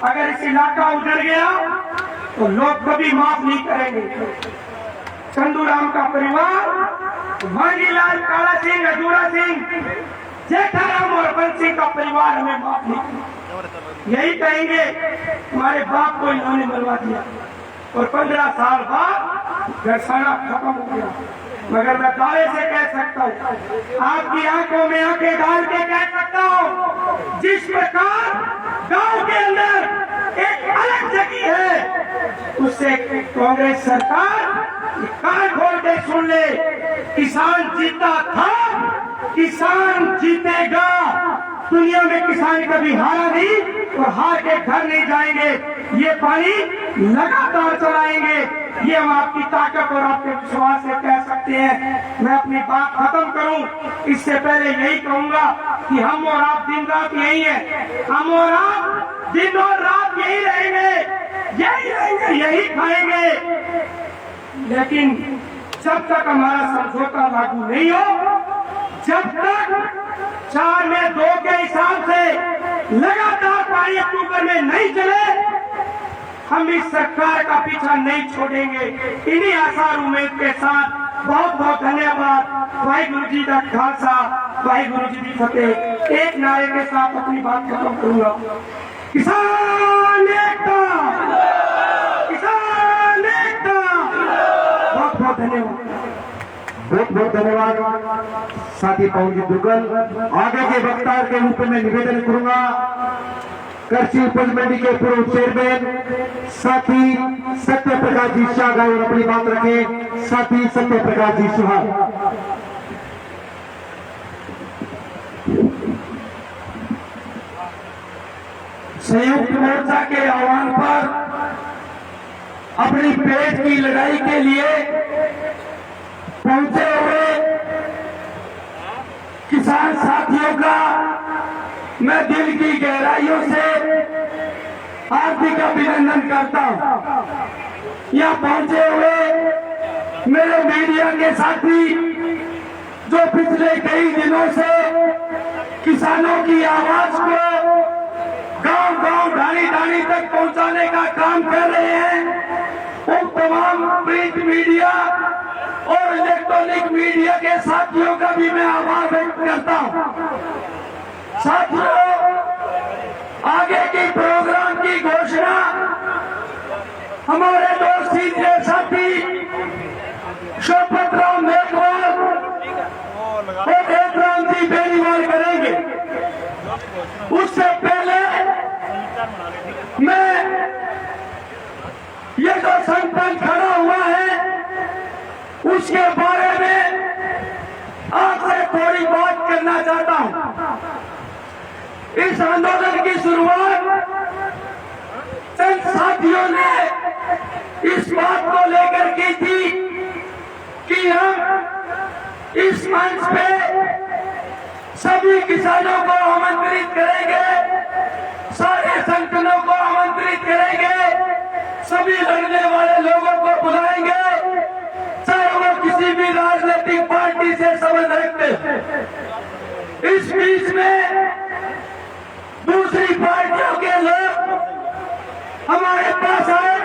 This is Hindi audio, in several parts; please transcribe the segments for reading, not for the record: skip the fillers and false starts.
अगर इस इलाका उजड़ गया तो लोग कभी माफ नहीं करेंगे। चंदूराम का परिवार, मांगीलाल, काला सिंह, अजूरा सिंह, जेठाराम और बंसी का परिवार हमें माफ नहीं करेंगे। यही कहेंगे हमारे बाप को इन्होंने मरवा दिया और 15 साल बाद घरसाना खत्म हो गया। मगर मैं दावे से कह सकता हूँ, आपकी आंखों में आंखें डाल के कह सकता हूँ, जिस प्रकार गांव के अंदर एक अलग जगह है, उससे कांग्रेस सरकार कान खोल के सुन ले। किसान जीता था, किसान जीतेगा। दुनिया में किसान कभी हारा नहीं और हार के घर नहीं जाएंगे। ये पानी लगातार चलाएंगे। ये हम आपकी ताकत और आपके विश्वास से कह सकते हैं। मैं अपनी बात खत्म करूं, इससे पहले यही कहूंगा कि हम और आप दिन रात यही है। हम और आप दिन और रात यही रहेंगे, यही रहेंगे, यही खाएंगे। लेकिन जब तक हमारा समझौता लागू नहीं हो, जब तक 4 में 2 के हिसाब से लगातार पानी अक्टूबर में नहीं चले, हम इस सरकार का पीछा नहीं छोड़ेंगे। इन्हीं आसार उम्मीद के साथ बहुत बहुत धन्यवाद। वाहिगुरु जी का खालसा, वाहिगुरु जी की फतेह। एक नारे के साथ अपनी बात खत्म करूंगा। किसान एकता, किसान एकता। बहुत बहुत धन्यवाद। बहुत बहुत धन्यवाद साथी पवन जी दुर्गल। आगे के वक्ता के रूप में निवेदन करूंगा कृषि उपज मंडी के पूर्व चेयरमैन साथी सत्य प्रकाश जी शाह और अपनी बात रखें। साथी सत्य प्रकाश जी शाह। संयुक्त मोर्चा के आह्वान पर अपनी पेट की लड़ाई के लिए पहुंचे हुए किसान साथियों का मैं दिल की गहराइयों से हार्दिक अभिनंदन करता हूं। यहाँ पहुंचे हुए मेरे मीडिया के साथी जो पिछले कई दिनों से किसानों की आवाज को गांव-गांव, ढाणी-ढाणी तक पहुंचाने का काम कर रहे हैं, उन तमाम प्रिंट मीडिया और इलेक्ट्रॉनिक मीडिया के साथियों का भी मैं आभार व्यक्त करता हूं। साथियों, आगे की प्रोग्राम की घोषणा हमारे दोस्त सीनियर साथी शोभत राम मेघवाल और देवराम जी बेनीवाल करेंगे। उससे पहले मैं ये जो संकल्प खड़ा हुआ है उसके बारे में आपसे थोड़ी बात करना चाहता हूं। इस आंदोलन की शुरुआत चंद साथियों ने इस बात को लेकर की थी कि हम इस मंच पे सभी किसानों को आमंत्रित करेंगे, सारे संगठनों को आमंत्रित करेंगे, सभी लड़ने वाले लोगों को बुलाएंगे, चाहे वो किसी भी राजनीतिक पार्टी से संबंध रखते हैं। इस बीच में दूसरी पार्टियों के लोग हमारे पास आए।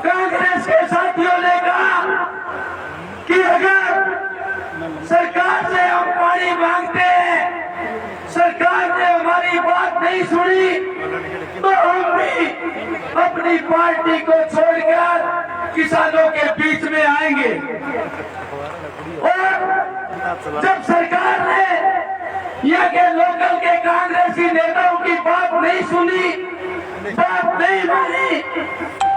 कांग्रेस के साथियों ने कहा कि अगर सरकार से हम पानी मांगते हैं, सरकार ने हमारी बात नहीं सुनी, तो हम भी अपनी पार्टी को छोड़कर किसानों के बीच में आएंगे। और जब सरकार ने यहाँ के लोकल के कांग्रेसी नेताओं की बात नहीं सुनी, बात नहीं मानी,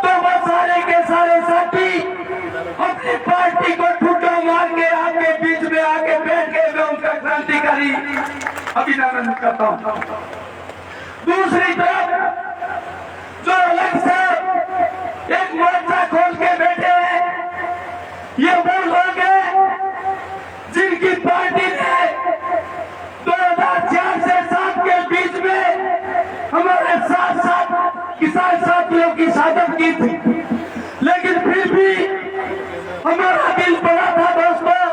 तो वो सारे के सारे साथी अपनी पार्टी को ठुड्डा मार के आपके बीच में आके बैठ के मैं उनका क्रांतिकारी अभिनंदन करता हूं। दूसरी तरफ जो अलग से एक मोर्चा खोल के बैठे हैं, ये वो लोग हैं जिनकी पार्टी ने 2004 से 7 के बीच में हमारे साथ किसान साथियों की साधन की थी, लेकिन फिर भी हमारा दिल बड़ा था दोस्तों।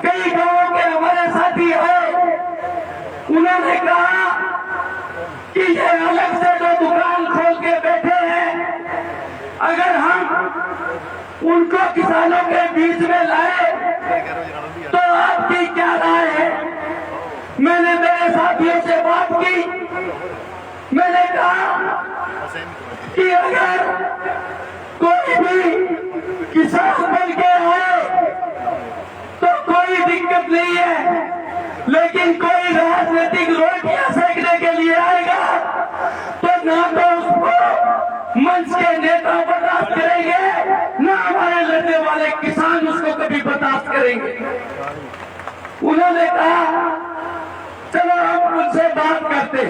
कई गांवों के हमारे साथी आए, उन्होंने कहा कि ये अलग से जो उनको किसानों के बीच में लाए, तो आपकी क्या राय है? मैंने मेरे साथियों से बात की, मैंने कहा कि अगर कोई भी किसान बन के आए तो कोई दिक्कत नहीं है, लेकिन कोई राजनीतिक रोटियां सेकने के लिए आएगा तो ना तो उसको मंच के नेता बर्दाश्त करेंगे, ना हमारे लड़ने वाले किसान उसको कभी बर्दाश्त करेंगे। उन्होंने कहा चलो हम उनसे बात करते।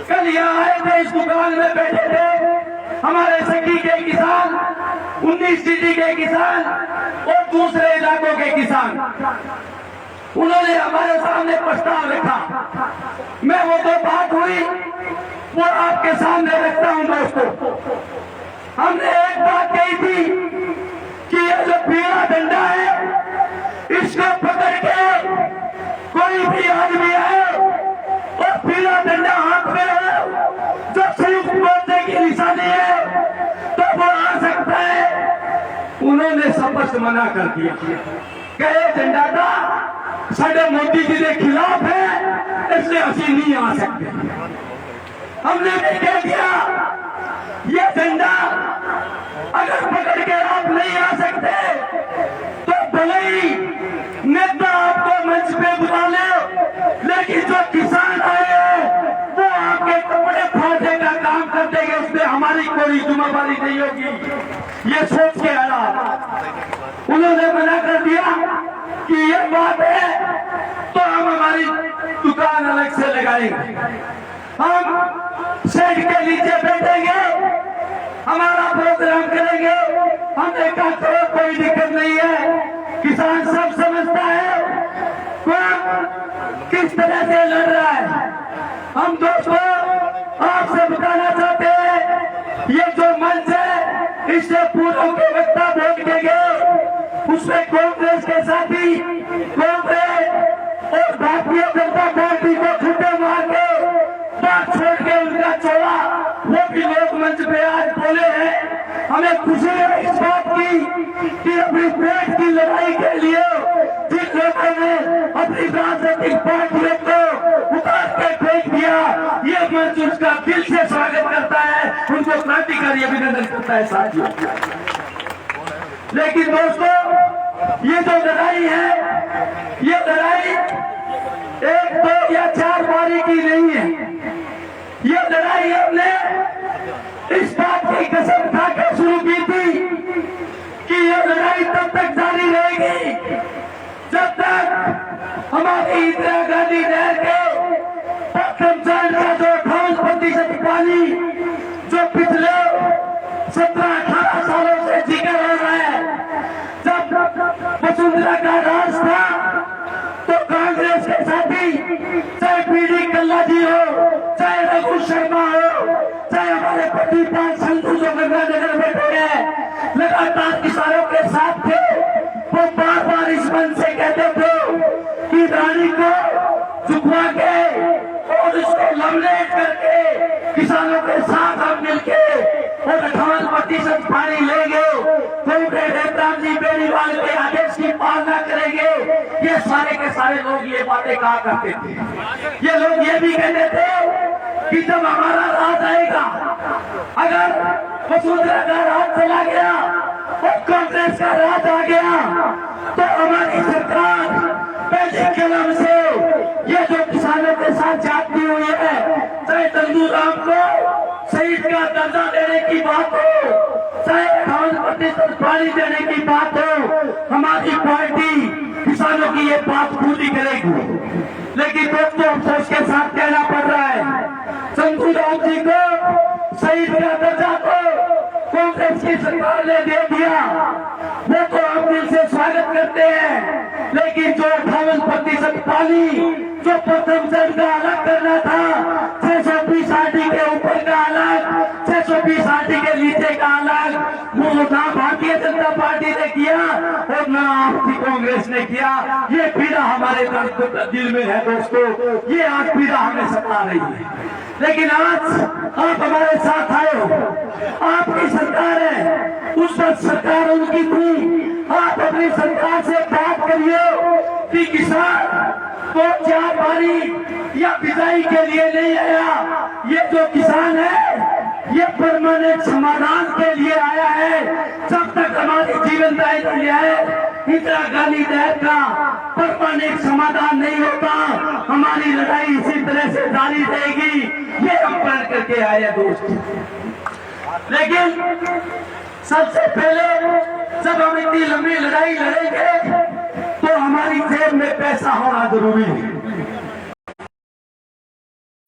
कल यहाँ आए थे, इस दुकान में बैठे थे हमारे सखी के किसान, 19 सिटी के किसान और दूसरे इलाकों के किसान। उन्होंने हमारे सामने प्रस्ताव रखा। मैं वो तो बात हुई वो आपके सामने रखता हूं दोस्तों। हमने एक बात कही थी कि ये जो पीला डंडा है इसको पकड़ के कोई भी आदमी आए और पीला डंडा हाथ में हो जो संयुक्त मोर्चे की निशानी है तो वो आ सकता है। उन्होंने स्पष्ट मना कर दिया, कहे झंडा का साढ़े मोदी जी के खिलाफ है इसलिए ਅਸੀਂ नहीं आ सकते। हमने भी कह दिया ये झंडा अगर पकड़ के आप नहीं आ सकते तो भले ही नेता आपको मंच पे बुला ले, लेकिन जो किसान आए हैं वो आपके कपड़े फाड़ने का काम कर देंगे, उसमें हमारी कोई जिम्मेदारी नहीं होगी। ये सोच के आया। उन्होंने मना कर दिया कि ये बात है तो हम हमारी दुकान अलग से लगाएंगे, हम शेड के नीचे बैठेंगे, हमारा प्रोग्राम करेंगे। हमने कहा चलो कोई दिक्कत नहीं है, किसान सब समझता है कौन किस तरह से लड़ रहा है। हम दोस्तों आपसे बताना चाहते हैं ये जो मंच है इससे पूर्व के वक्ता बोल के गए, उसमें कांग्रेस के साथी कांग्रेस और भारतीय जनता पार्टी को छुट्टे मार के बात छोड़ के उनका चोला वो भी लोग मंच पे आज बोले हैं। हमें खुशी है इस बात की कि अपनी पेट की लड़ाई के लिए जिन लोगों ने अपनी राजनीतिक पार्टियों को उतार के फेंक दिया, ये मंच उसका दिल से स्वागत करता है, उनको क्रांतिकारी अभिनंदन करता है साथियों। लेकिन दोस्तों ये जो लड़ाई है ये लड़ाई 1, 2 या 4 बारी की नहीं है। ये लड़ाई हमने इस बात की कसम खाकर शुरू की थी कि ये लड़ाई तब तक जारी रहेगी जब तक हमारी इंदिरा गांधी नहर के प्रथम चरण का जो 58% पानी जो पिछले 17-18 सालों से जिक्र हो रहा है। जब वसुंधरा का राज था तो कांग्रेस के साथी चाहे पीडी कल्ला जी हो, चाहे रघु शर्मा हो, चाहे हमारे प्रतिपाल संधू जो गंगानगर में बैठे लगातार किसानों के साथ थे, वो बार बार इस मन से कहते थे कि रानी को झुकवा के और इसको लमलेट करके किसानों के साथ हम मिलके और 58% पानी लेंगे, कांग्रेस हेमराम जी बेनीवाल के आदेश की पालना करेंगे। ये सारे के सारे लोग ये बातें कहा करते थे। ये लोग ये भी कहते थे कि जब हमारा राज आएगा, अगर वसुंधरा का राज चला गया और कांग्रेस का राज आ गया तो हमारी सरकार पहले कलम से ये जो किसानों के साथ जाती हुई है, चाहे चंदूराम को शहीद का दर्जा देने की बात हो, चाहे 58% पानी देने की बात हो, हमारी पार्टी किसानों की ये बात पूरी करेगी। लेकिन दोस्तों अफसोस के साथ कहना पड़ रहा है चंदूराम जी को शहीद का दर्जा को कांग्रेस की सरकार ने दे दिया, वो तो हम दिल से स्वागत करते हैं। लेकिन जो 58% पानी जो प्रथम चरण का अलग करना था, 620 आरटी के ऊपर का अलग, 620 आरटी के नीचे का अलग, वो ना भारतीय जनता पार्टी ने किया और ना आपकी कांग्रेस ने किया। ये ये पीड़ा हमारे दिल में है दोस्तों, ये आज पीड़ा हमें सता रही है। लेकिन आज आप हमारे साथ आए हो, आपकी सरकार है, उस वक्त सरकार उनकी थी। आप अपनी सरकार से बात करिए कि किसान तो चार पानी या बिजाई के लिए नहीं आया, ये जो किसान है ये परमानेंट समाधान के लिए आया है। जब तक हमारी जीवन दायित्व है इंदिरा गांधी नहर का परमानेंट समाधान नहीं होता, हमारी लड़ाई इसी तरह से जारी रहेगी, ये हम प्रण करके आए हैं दोस्त। लेकिन सबसे पहले जब हम इतनी लंबी लड़ाई लड़ेंगे तो हमारी जेब में पैसा होना जरूरी है।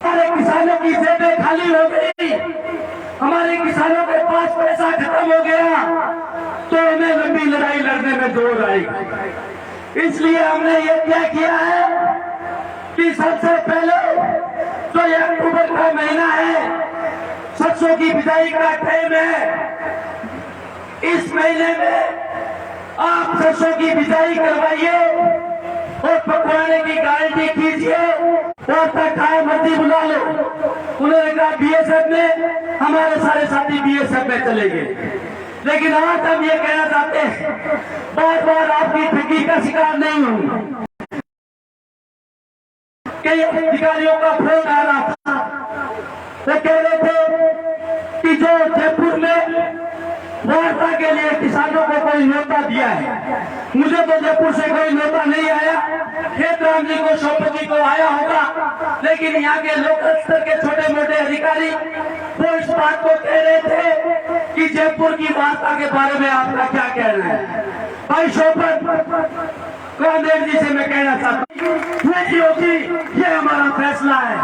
हमारे किसानों की जेबें खाली हो गई, हमारे किसानों के पास पैसा खत्म हो गया तो हमें लंबी लड़ाई लड़ने में जोर आएगा। इसलिए हमने ये तय किया है कि सबसे पहले जो ये अक्टूबर का महीना है, सरसों की बिजाई का टाइम है, इस महीने में आप सरसों की बिजाई करवाइए और पकवाने की गारंटी कीजिए और तक मर्जी बुला लो। उन्होंने कहा बीएसएफ में, हमारे सारे साथी बीएसएफ में चले गए। लेकिन आज हम ये कहना चाहते हैं, बार बार आपकी ठगी का शिकार नहीं हूं। कई अधिकारियों का फोन आ रहा था, वो कह रहे थे कि जो जयपुर में वार्ता के लिए किसानों को कोई न्योता दिया है, मुझे तो जयपुर से कोई न्योता नहीं आया। खेतराम जी को, शोभत जी को आया होगा, लेकिन यहाँ के लोकल स्तर के छोटे मोटे अधिकारी वो इस बात को कह रहे थे कि जयपुर की वार्ता के बारे में आपका क्या कहना है। भाई शोभत कामरेड जी से मैं कहना चाहता हूँ, ये हमारा फैसला है।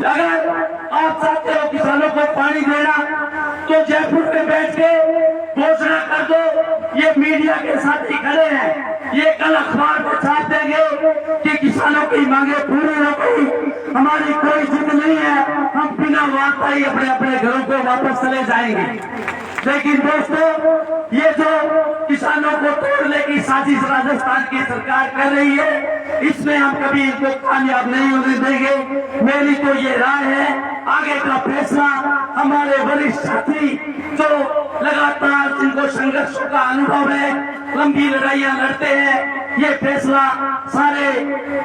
अगर आप चाहते हो किसानों को पानी देना तो जयपुर में बैठ के घोषणा कर दो। ये मीडिया के साथी खड़े हैं, ये कल अखबार में छाप देंगे कि किसानों की मांगे पूरी हो गई, हमारी कोई जिद नहीं है, हम बिना वार्ता ही अपने अपने घरों को वापस चले जाएंगे। लेकिन दोस्तों, ये जो किसानों को तोड़ने की साजिश राजस्थान की सरकार कर रही है, इसमें हम कभी इनको कामयाब नहीं होने देंगे। मेरी तो ये राय है, आगे का फैसला हमारे वरिष्ठ साथी जो लगातार जिनको संघर्षों का अनुभव है, लंबी लड़ाइयां लड़ते हैं, ये फैसला सारे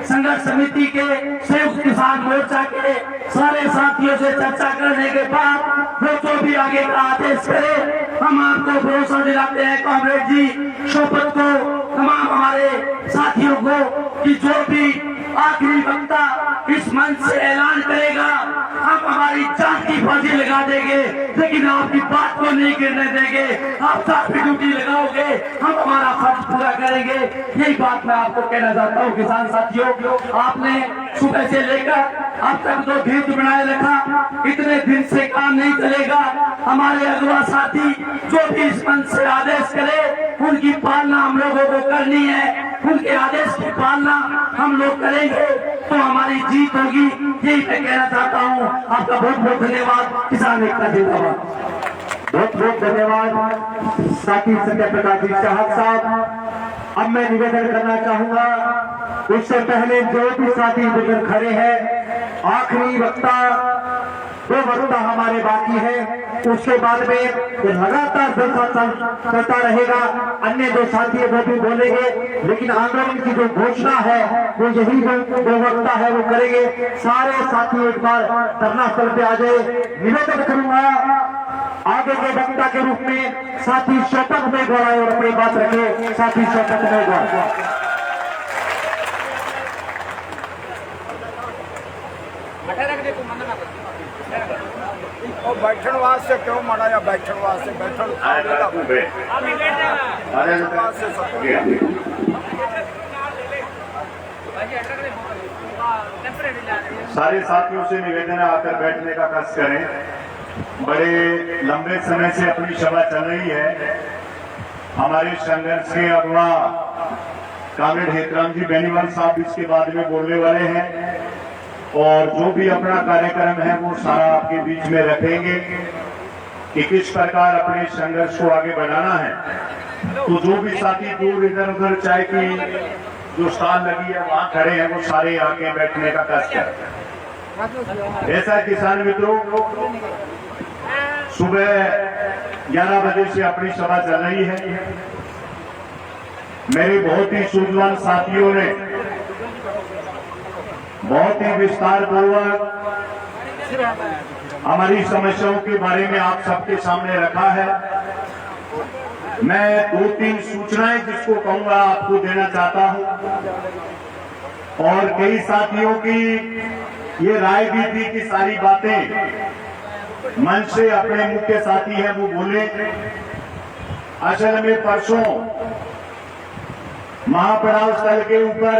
संघर्ष समिति के, संयुक्त किसान मोर्चा के सारे साथियों से चर्चा करने के बाद वो जो भी आगे का आदेश करे, हम आपको भरोसा दिलाते हैं कामरेड जी, शोभत को, तमाम हमारे साथियों को कि जो भी आखिरी वक्ता इस मंच से ऐलान करेगा, हम हमारी जान की फांसी लगा देंगे, लेकिन आपकी बात को नहीं गिरने देंगे। आप साथ भी ड्यूटी लगाओगे, हम हमारा फर्ज पूरा करेंगे। यही बात मैं आपको कहना चाहता हूँ किसान साथियों। आपने सुबह से लेकर अब तक जो धीरज बनाए रखा, इतने दिन से काम नहीं चलेगा। हमारे अगवा साथी जो भी इस मंच से आदेश करे, उनकी पालना हम लोगों को करनी है, उनके आदेश की पालना हम लोग करेंगे तो हमारी जीत होगी। यही मैं कहना चाहता हूँ। आपका बहुत बहुत धन्यवाद। किसान एकता जिंदाबाद। बहुत बहुत धन्यवाद साथी सत्य प्रकाश जी चाहत साहब। अब मैं निवेदन करना चाहूंगा, उससे पहले जो भी साथी बुजुर्ग खड़े हैं, आखिरी वक्ता 2 वक्ता हमारे बाकी है, उसके बाद में लगातार चलता रहेगा। अन्य जो साथी है वो भी बोलेंगे, लेकिन आंदोलन की जो घोषणा है वो यही 2 वक्ता है वो करेंगे। सारे साथी एक बार धरना स्थल पे आ जाए। निवेदन करूंगा आगे के वक्ता के रूप में साथी शोभत मेघवाल और अपनी बात रखे। साथी शोभत मेघवाल। और बैठन वास्ते क्यों मना या बैठन वास्ते बैठन सारे साथियों से निवेदन है आकर बैठने का कष्ट करें। बड़े लंबे समय से अपनी सभा चल रही है। हमारे संघर्ष के अगवा कामरेड हेतराम जी बेनीवाल साहब इसके बाद में बोलने वाले हैं और जो भी अपना कार्यक्रम है वो सारा आपके बीच में रखेंगे कि किस प्रकार अपने संघर्ष को आगे बढ़ाना है। तो जो भी साथी दूर इधर उधर चाहे कि जो स्टॉल लगी है वहां खड़े हैं वो सारे आके बैठने का कष्ट है। ऐसा किसान मित्रों, सुबह 11 बजे से अपनी सभा चल रही है। मेरे बहुत ही सूझवान साथियों ने बहुत ही विस्तार पूर्वक हमारी समस्याओं के बारे में आप सबके सामने रखा है। मैं 2-3 सूचनाएं जिसको कहूंगा आपको देना चाहता हूं, और कई साथियों की ये राय भी थी कि सारी बातें मन से अपने मुख्य साथी हैं वो बोले। असल में परसों महापड़ाव स्थल के ऊपर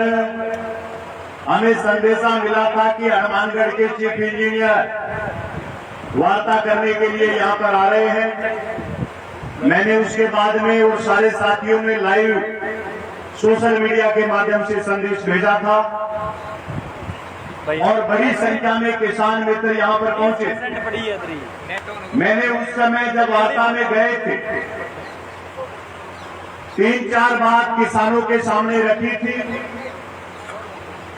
हमें संदेशा मिला था कि हनुमानगढ़ के चीफ इंजीनियर वार्ता करने के लिए यहाँ पर आ रहे हैं। मैंने उसके बाद में और सारे साथियों ने लाइव सोशल मीडिया के माध्यम से संदेश भेजा था और बड़ी संख्या में किसान मित्र यहाँ पर पहुंचे। मैंने उस समय जब वार्ता में गए थे 3-4 बात किसानों के सामने रखी थी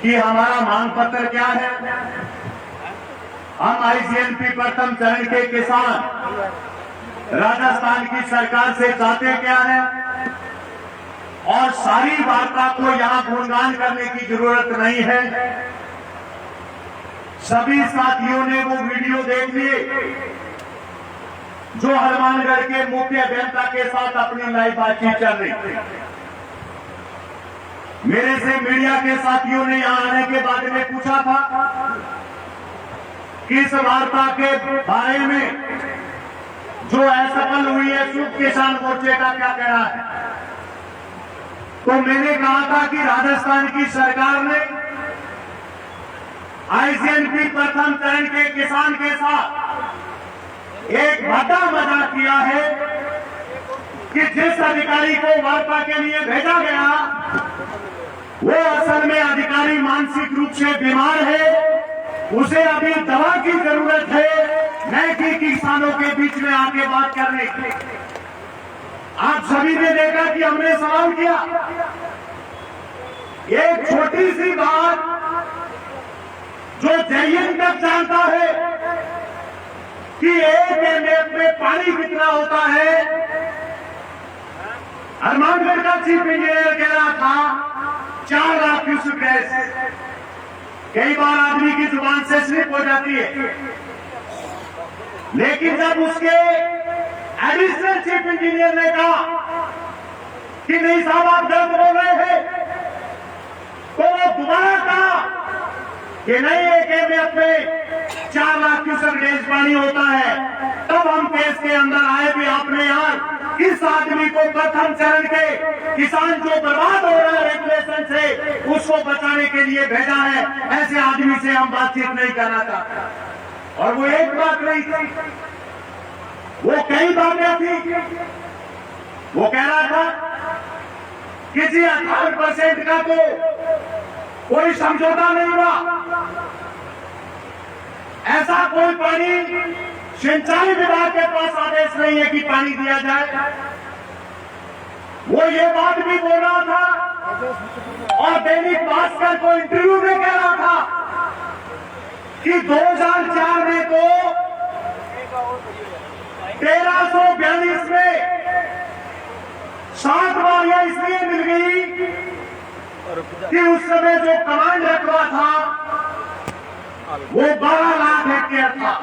कि हमारा मांग पत्र क्या है, हम आईसीएनपी प्रथम चरण के किसान राजस्थान की सरकार से चाहते क्या है, और सारी वार्ता को यहां गुणगान करने की जरूरत नहीं है। सभी साथियों ने वो वीडियो देख लिए जो हनुमानगढ़ के मुख्य अभियंता के साथ अपनी लाइव बातचीत चल रही थी। मेरे से मीडिया के साथियों ने यहां आने के बाद में पूछा था कि इस वार्ता के बारे में जो असफल हुई है संयुक्त किसान मोर्चे का क्या कहना है। तो मैंने कहा था कि राजस्थान की सरकार ने आईसीएनपी प्रथम चरण के किसान के साथ एक बड़ा मजाक किया है कि जिस अधिकारी को वार्ता के लिए भेजा गया वो असल में अधिकारी मानसिक रूप से बीमार है, उसे अभी दवा की जरूरत है, न कि किसानों के बीच में आके बात करने की। आप सभी ने देखा कि हमने सवाल किया, एक छोटी सी बात जो जयन तक जानता है कि 1 एमएफ में पानी कितना होता है। हनुमानगढ़ का चीफ इंजीनियर कह रहा था 4 लाख क्यूसेक गैस। कई बार आदमी की जुबान से स्लिप हो जाती है, लेकिन जब उसके एडिशनल चीफ इंजीनियर ने कहा कि नहीं साहब आप गलत बोल रहे हैं, तो वो दोबारा कहा कि नहीं 1 एमएफ में 4 लाख क्यूसेक गैस पानी होता है। तब हम केस के अंदर आए भी आपने यार किस आदमी को प्रथम चरण के किसान जो बर्बाद हो रहा है रेगुलेशन से उसको बचाने के लिए भेजा है, ऐसे आदमी से हम बातचीत नहीं करना चाहते। और वो एक बात नहीं थी, वो कई बातें थी। वो कह रहा था कि जी 18% का तो कोई समझौता नहीं हुआ, ऐसा कोई पानी सिंचाई विभाग के पास आदेश नहीं है कि पानी दिया जाए। वो ये बात भी बोल रहा था और दैनिक भास्कर को इंटरव्यू में कह रहा था कि 2004 में तो 1342 में 7 वालियां इसलिए मिल गई कि उस समय जो कमांड रखवा था वो 12 लाख हेक्टेयर था।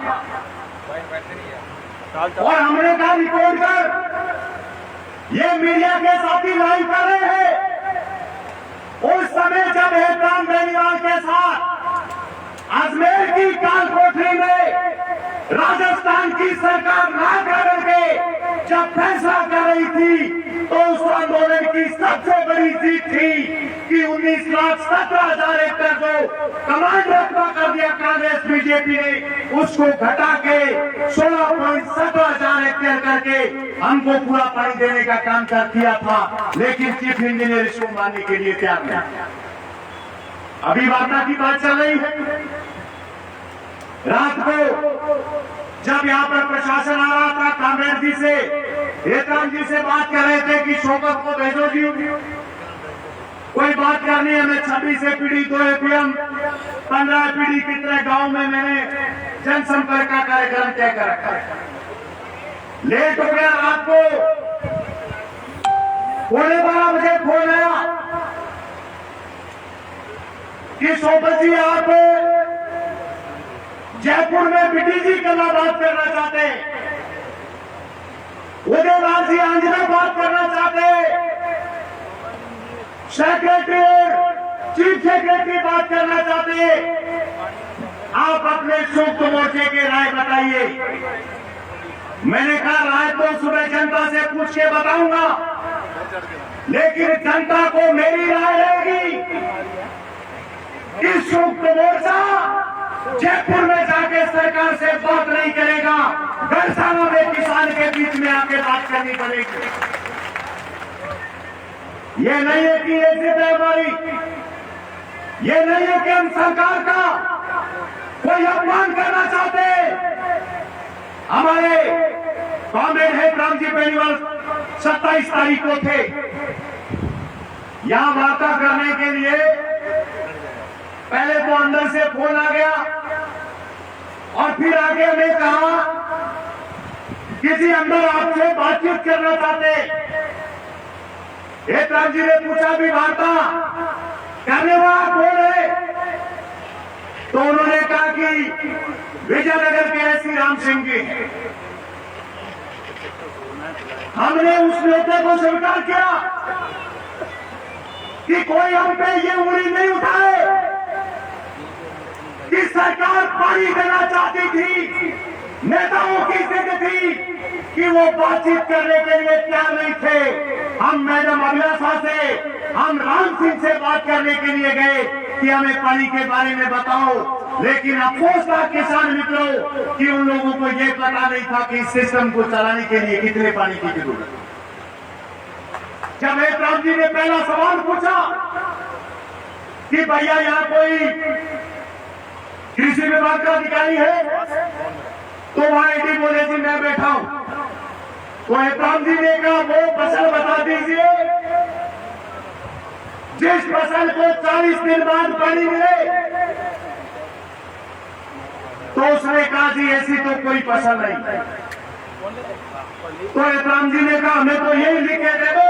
और हमने कहा रिपोर्ट कर, ये मीडिया के साथी लाइव कर रहे हैं। उस समय जब हेमराम बेनीवाल के साथ अजमेर की काल कोठरी में राजस्थान की सरकार ना करके जब फैसला कर रही थी, तो उस आंदोलन की सबसे बड़ी जीत थी कि 19,17,000 एकड़ जो कमांड रकबा कर दिया कांग्रेस बीजेपी ने, उसको घटा के 16,17,000 एकड़ करके हमको पूरा पानी देने का काम कर किया था। लेकिन चीफ इंजीनियर इसको मानने के लिए तैयार नहीं। अभी वार्ता की बात चल रही है। रात को जब यहाँ पर प्रशासन आ रहा था, कामरेड जी से, हेतराम जी से बात कर रहे थे कि शोकत को भेजो जी, कोई बात करनी है, मैं 26 पीढ़ी 2 एपीएम 15 पीढ़ी कितने गांव में मैंने जनसंपर्क का कार्यक्रम तय कर रखा है। लेट हो गया, रात को 12:15 फोन आया कि सोबत जी आप जयपुर में बिटी जी कला बात करना चाहते हैं, उदयलाल जी आंजना बात करना चाहते हैं, सेक्रेटरी और चीफ सेक्रेटरी बात करना चाहते हैं, आप अपने संयुक्त मोर्चे की राय बताइए। मैंने कहा राय तो सुबह जनता से पूछ के बताऊंगा, लेकिन जनता को मेरी राय रहेगी कि संयुक्त मोर्चा जयपुर में जाके सरकार से बात नहीं करेगा, गरसाना में किसान के बीच में आके बात करनी पड़ेगी। ये नहीं है कि ये जिद है हमारी, ये नहीं है कि हम सरकार का कोई अपमान करना चाहते। हमारे कॉमरेड है रामजी बेनीवाल 27 तारीख को थे यहां वार्ता करने के लिए। पहले तो अंदर से फोन आ गया और फिर आगे हमें कहा किसी अंदर आपसे बातचीत करना चाहते। एक राम जी ने पूछा भी वार्ता करने वाला कौन है, तो उन्होंने कहा कि विजयनगर के एससी राम सिंह जी। हमने उस नेता को स्वीकार किया कि कोई हम पे ये उंगली नहीं उठाए कि सरकार पानी देना चाहती थी। नेताओं की जिद थी कि वो बातचीत करने के लिए तैयार नहीं थे। हम मैडम अभिलाषा से, हम राम सिंह से बात करने के लिए गए कि हमें पानी के बारे में बताओ, लेकिन अफसोस था किसान मित्रों कि उन लोगों को ये पता नहीं था कि इस सिस्टम को चलाने के लिए कितने पानी की जरूरत है। जब एक राम जी ने पहला सवाल पूछा कि भैया यहाँ कोई कृषि विभाग का अधिकारी है, तो वहां एडी बोले जी मैं बैठा हूं। तो राम जी ने कहा वो फसल बता दीजिए जिस फसल को 40 दिन बाद पानी मिले। तो उसने कहा जी ऐसी तो कोई फसल नहीं। तो राम जी ने कहा हमें तो यही लिख के दे दो,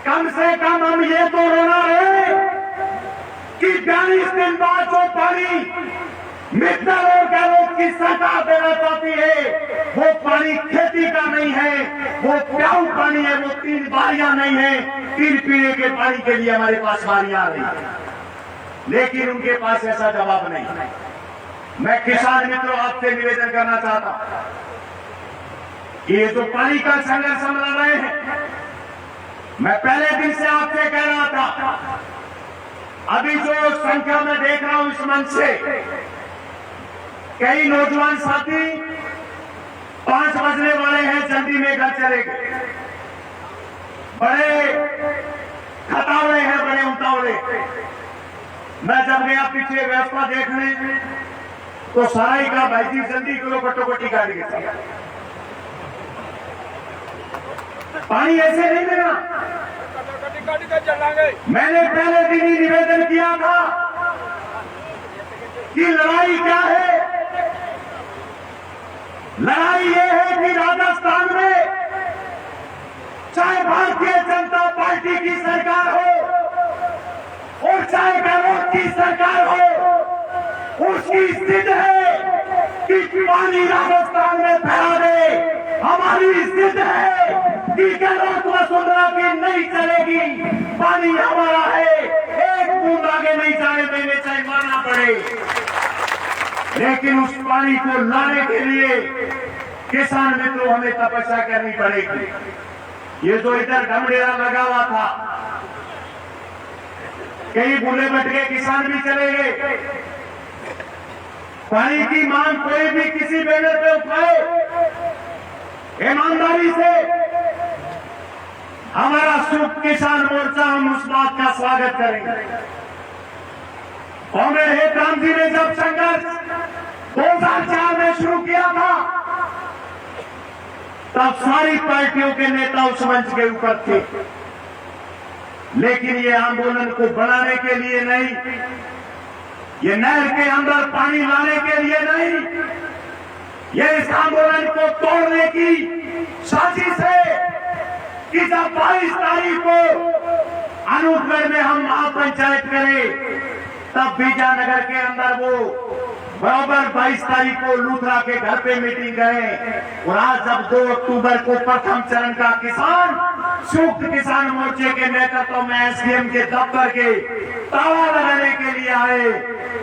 कम से कम हम ये तो रोना है कि 42 दिन बाद जो पानी मित्तल और गहलोत की सरकार देना चाहती है वो पानी खेती का नहीं है, वो प्याऊ पानी है, वो 3 बारियां नहीं है। 3 पीने के पानी के लिए हमारे पास बारियां आ रही है, लेकिन उनके पास ऐसा जवाब नहीं। मैं किसान मित्रों आपसे निवेदन करना चाहता हूं कि ये जो पानी का संघर्ष हम लड़ रहे हैं, मैं पहले दिन से आपसे कह रहा था, अभी जो संख्या में देख रहा हूं इस मंच से, कई नौजवान साथी 5 बजने वाले हैं, जल्दी में घर चले गए। बड़े खतावड़े हैं, बड़े उतावड़े। मैं जब गया पीछे व्यवस्था देखने तो सारा ही कहा भाई जी जल्दी करो, कटोकटी गाड़ी के साथ पानी ऐसे नहीं देना। मैंने पहले दिन ही निवेदन किया था कि लड़ाई क्या है। लड़ाई ये है कि राजस्थान में चाहे भारतीय जनता पार्टी की सरकार हो और चाहे गहलोत की सरकार हो, उसकी जिद है कि पानी राजस्थान में फैला दे। हमारी जिद है कि गहलोत वसुंधरा की नहीं चलेगी, पानी हमारा है, एक बूंद आगे नहीं जाने देने, चाहे मारना पड़े। लेकिन उस पानी को लाने के लिए किसान मित्रों हमें तपस्या करनी पड़ेगी। ये जो इधर ढमडेरा लगा हुआ था, कई भूले भटके किसान भी चले गए। पानी की मांग कोई भी किसी बैनर पे उठाए, ईमानदारी से हमारा सुख किसान मोर्चा, हम उस बात का स्वागत करेंगे। कॉमरेड हेतराम जी ने जब संघर्ष 2004 में शुरू किया था, तब सारी पार्टियों के नेता उस मंच के ऊपर थे। लेकिन ये आंदोलन को बढ़ाने के लिए नहीं, ये नहर के अंदर पानी लाने के लिए नहीं, ये इस आंदोलन को तोड़ने की साजिश है कि जब 22 तारीख को अनूपगढ़ में हम महापंचायत करें, तब बीजानगर के अंदर वो बराबर 22 तारीख को लूथरा के घर पे मीटिंग करें। और आज जब 2 अक्टूबर को प्रथम चरण का किसान संयुक्त किसान मोर्चे के नेतृत्व में एसडीएम के दफ्तर के ताला लगाने के लिए आए,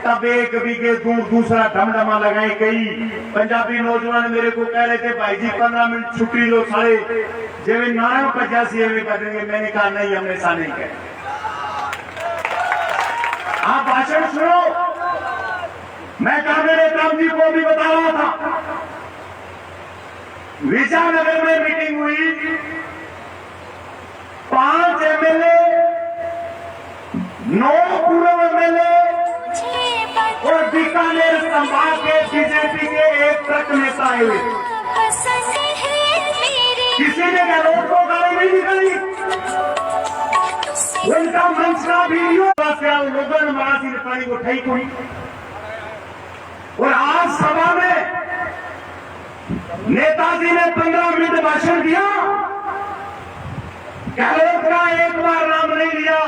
तब एक बीघे दूर दूसरा ढमढमा लगाई गई। पंजाबी नौजवान मेरे को कह रहे थे, भाई जी 15 मिनट छुट्टी लो, साढ़े जेवे नारायण 85 एवं करेंगे। मैंने कहा नहीं, हम ऐसा नहीं करें। आप भाषण सुनो। मैं कामेरे राम जी को भी बता रहा था, विजयनगर में मीटिंग हुई, 5 एमएलए, 9 पूर्व एमएलए और बीकानेर संभाग के बीजेपी के एक ट्रक नेता आए हुए। किसी ने गहलोत को गाली नहीं निकाली, उनका मंच का वीडियो लोगों ने मराठी ने पानी को ठई हुई। और आज सभा में नेताजी ने 15 मिनट भाषण दिया, गहलोत का एक बार नाम नहीं लिया।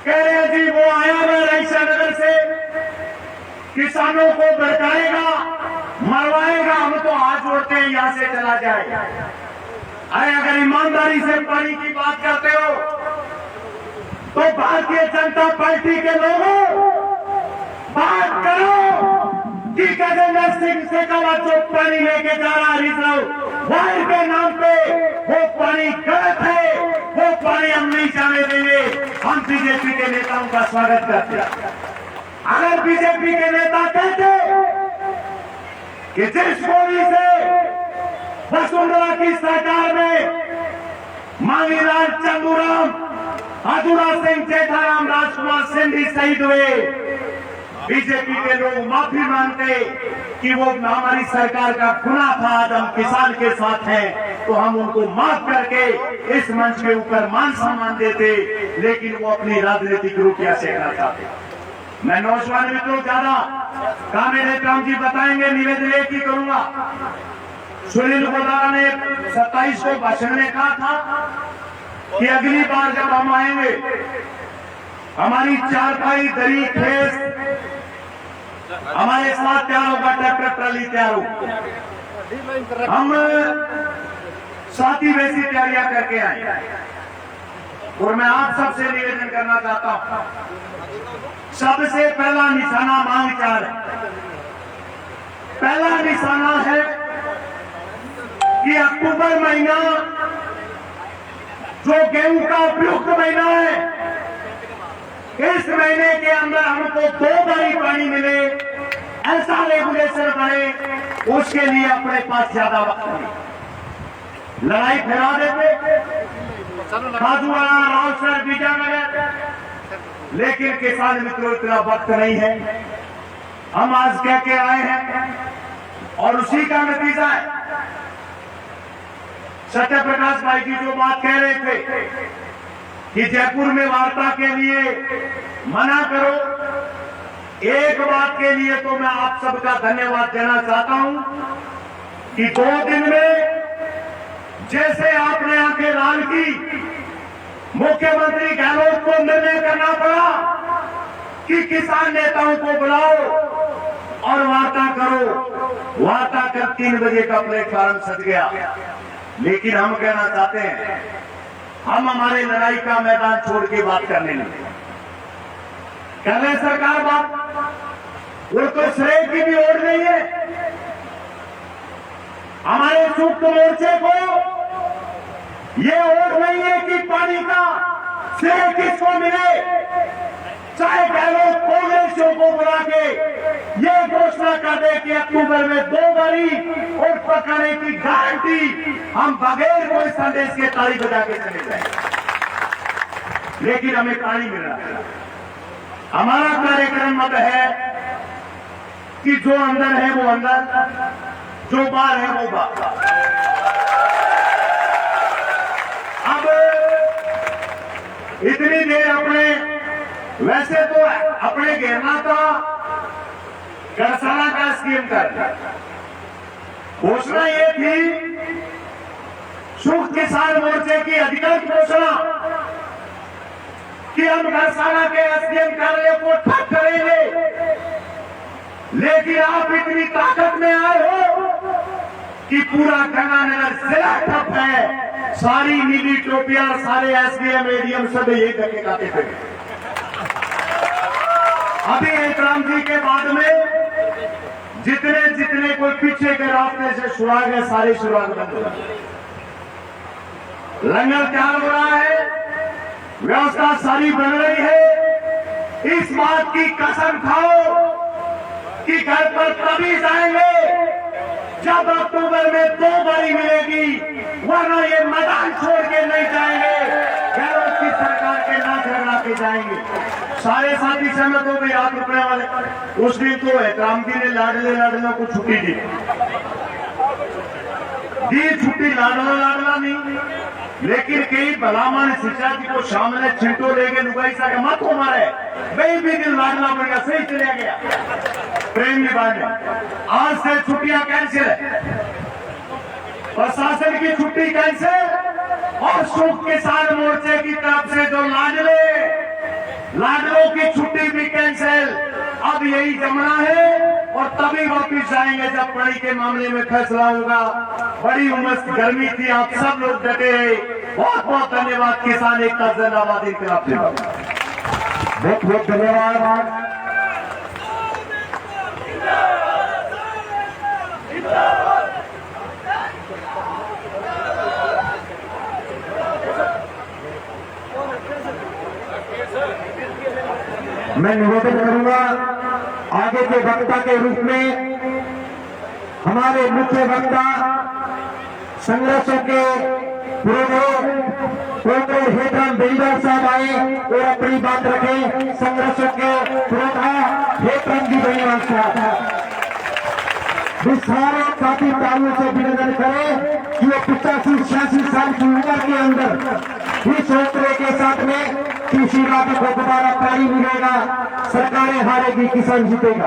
कह रहे जी वो आया हुआ रईसानगर से, किसानों को भड़काएगा, मरवाएगा, हम तो हाथ जोड़ते हैं यहां से चला जाए। अरे अगर ईमानदारी से पानी की बात करते हो तो भारतीय जनता पार्टी के लोगों बात करो कि गजेंद्र सिंह शेखावत जो पानी लेके जा रहा रिजर्व वायर के नाम पे, वो पानी गलत है, वो पानी हम नहीं जाने देंगे। हम बीजेपी के नेताओं का स्वागत करते हैं। अगर बीजेपी के नेता कहते कि जिस बोली से वसुंधरा की सरकार में मांगीलाल चंदूराम, अधूरा सिंह, जेठाराम, राजकुमार सिंधी शहीद हुए, बीजेपी के लोग माफी मांगते कि वो हमारी सरकार का गुनाह था, आज हम किसान के साथ हैं, तो हम उनको माफ करके इस मंच के ऊपर मान सम्मान देते, लेकिन वो अपनी राजनीतिक रुपया सेकना चाहते। मैं नौजवान मित्रों ज्यादा कामेरे राम जी बताएंगे, निवेदन एक ही करूंगा। सुनील गोदारा ने 27 को भाषण में कहा था कि अगली बार जब हम आएंगे, हमारी चारपाई, दरी, खेस हमारे साथ तैयार होगा, ट्रैक्टर ट्राली तैयार होगा, हम साथी वैसी तैयारियां करके आए। और मैं आप सबसे निवेदन करना चाहता हूं, सबसे पहला निशाना मांग 4 है। पहला निशाना है कि अक्टूबर महीना जो गेहूं का उपयुक्त महीना है, इस महीने के अंदर हमको 2 बारी पानी मिले, ऐसा रेगुलेशन बने, उसके लिए अपने पास ज्यादा वक्त नहीं। लड़ाई फैला देते खाजूवाड़ा, रावसर, बीजानगर, लेकिन किसान मित्रों इतना वक्त नहीं है। हम आज कह के आए हैं और उसी का नतीजा है। सत्य प्रकाश भाई जी जो बात कह रहे थे कि जयपुर में वार्ता के लिए मना करो, एक बात के लिए तो मैं आप सबका धन्यवाद देना चाहता हूं कि 2 दिन में जैसे आपने आंखें लाल की, मुख्यमंत्री गहलोत को निर्णय करना पड़ा कि किसान नेताओं को बुलाओ और वार्ता करो। वार्ता कर 3 बजे का प्लेटफॉर्म सज गया। लेकिन हम कहना चाहते हैं, हम हमारे लड़ाई का मैदान छोड़ के बात करने लगे। कर ले सरकार बात, वो तो श्रेय की भी ओर नहीं है। हमारे संयुक्त मोर्चे को ये ओर नहीं है कि पानी का श्रेय किसको मिले। चाहे गहलोत कांग्रेसियों को बुला के ये घोषणा कर दे कि अक्टूबर में 2 बारी और पकाने की गारंटी, हम बगैर कोई संदेश के ताली बजा के चले जाएंगे, लेकिन हमें पानी मिल रहा है। हमारा कार्यक्रम मत है कि जो अंदर है वो अंदर, जो बाहर है वो बाहर। अब इतनी देर अपने वैसे तो अपने घेरना था गड़साना का स्कीम कर घोषणा ये थी संयुक्त किसान मोर्चे की अधिकृत घोषणा कि हम गड़साना के एसडीएम कार्यालय को ठप करेंगे, लेकिन आप इतनी ताकत में आए हो कि पूरा गंगानगर जिला ठप है। सारी नीली टोपियां, सारे एसडीएम एडीएम सब यही करके खाते थे। अभी राम जी के बाद में जितने जितने कोई पीछे के रास्ते से सुराग है, सारे सुराग बंद हो गए। लंगर तैयार हो रहा है, व्यवस्था सारी बन रही है। इस बात की कसम खाओ कि घर पर तभी जाएंगे जब अक्टूबर में 2 बारी मिलेगी, वरना ये मैदान छोड़ के नहीं जाएंगे। गहलोत की सरकार के नाच लगा के जाएंगे। सारे साथी सहमत हो गए। ₹8 वाले उस दिन तो राम जी ने लाडलों को छुट्टी दी छुट्टी लाडला नहीं, लेकिन कई भलामान शिक्षा जी को शाम ने छिंटो लेके लुगाई सा के मत मारे वही भी दिन लाडला बन गया, सही चला गया प्रेम निभाने। आज से छुट्टियां कैंसिल है, प्रशासन की छुट्टी कैंसिल और संयुक्त किसान मोर्चे की तरफ से जो लाडलों की छुट्टी भी कैंसिल। अब यही जमना है और तभी वापिस जाएंगे जब पढ़ाई के मामले में फैसला होगा। बड़ी उमस गर्मी थी, आप सब लोग डटे रहे। बहुत बहुत धन्यवाद। किसान एकता जिंदाबाद, इनकलाब जिंदाबाद। बहुत बहुत धन्यवाद। मैं निवेदन करूंगा आगे के वक्ता के रूप में हमारे मुख्य वक्ता संघर्षों के पुरोधे कॉमरेड हेतराम बेरीवाल साहब आए और अपनी बात रखें। संघर्षों के पुरोधा हेतराम जी बेरीवाल साहब सारे साथी तालियों से अभिनंदन करें कि वो 85-86 साल की उम्र के अंदर इस हौसले के साथ में कृषि राज्य को दोबारा पानी मिलेगा, सरकारें हारेगी, किसान जीतेगा।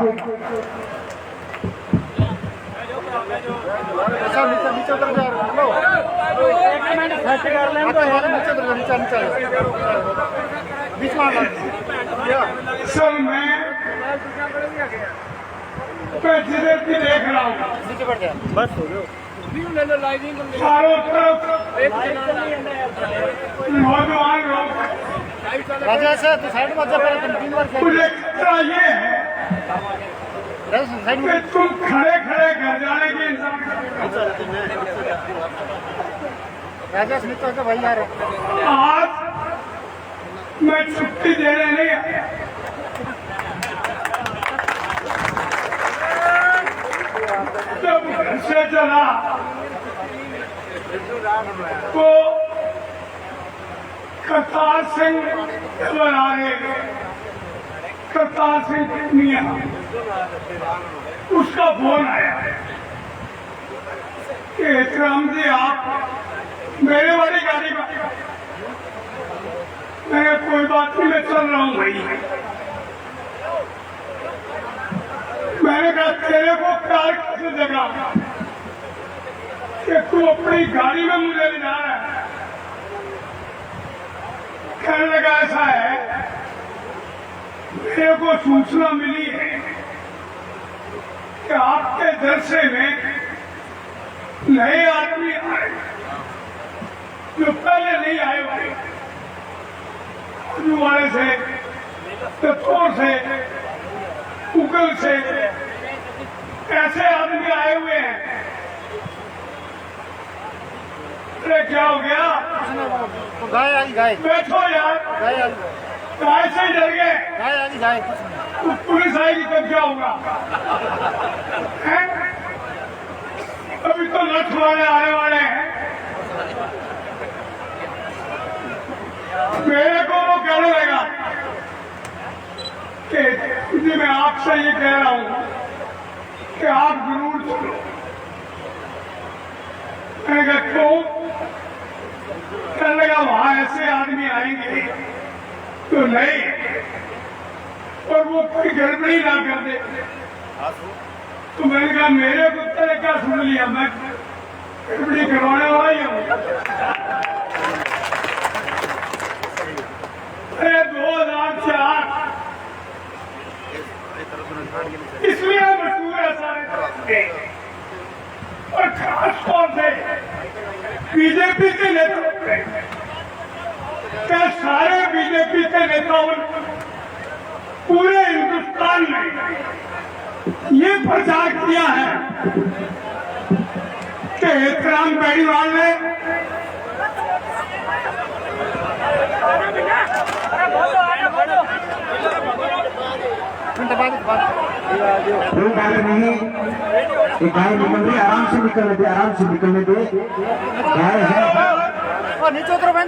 सर मैं जिधर भी देख रहा हूँ चारों तरफ नौजवान लोग, मुझे खतरा ये है कि तुम खड़े खड़े घर जाने की आज मैं छुट्टी देने नहीं आया। जब घर से चला तो करतार सिंह करतार सिंह मियां उसका फोन आया कि हेतराम जी आप मेरे वाली गाड़ी में। मैं कोई बात नहीं, मैं चल रहा हूँ भाई। मैंने कहा तेरे को प्यार कैसे जगा कि तू अपनी गाड़ी में मुझे ले जा रहा है। कहने लगा ऐसा है, मेरे को सूचना मिली है कि आपके जलसे में नए आदमी आए जो पहले नहीं आए हुए, वाले से, तत्वों से, उगल से ऐसे आदमी आए हुए हैं। अरे क्या हो गया? गाय बैठो यार, गाय से ही डर गए। पुलिस आएगी तब क्या होगा? अभी तो लठ वाले आने वाले हैं। मेरे को वो कहने लगा कि जी मैं आपसे ये कह रहा हूं कि आप जरूर चलो। मैंने कहा क्यों? कहने लगा वहां ऐसे आदमी आएंगे तो नहीं, और वो कोई गड़बड़ी ना कर दे। तो मैंने कहा मेरे कुत्ते ने क्या सुन लिया, मैं गड़बड़ी करवाने वाला ही हूँ। अरे 2004 इसलिए मशहूर है सारे, और खास तौर से बीजेपी के नेता, क्या सारे बीजेपी के नेताओं ने पूरे हिंदुस्तान में ये प्रचार किया है कि एहतराम बेनीवाल ने कोई बात नहीं, एक गाय निकल रही, आराम से निकलने दे, आराम से निकलने दे। गाय है,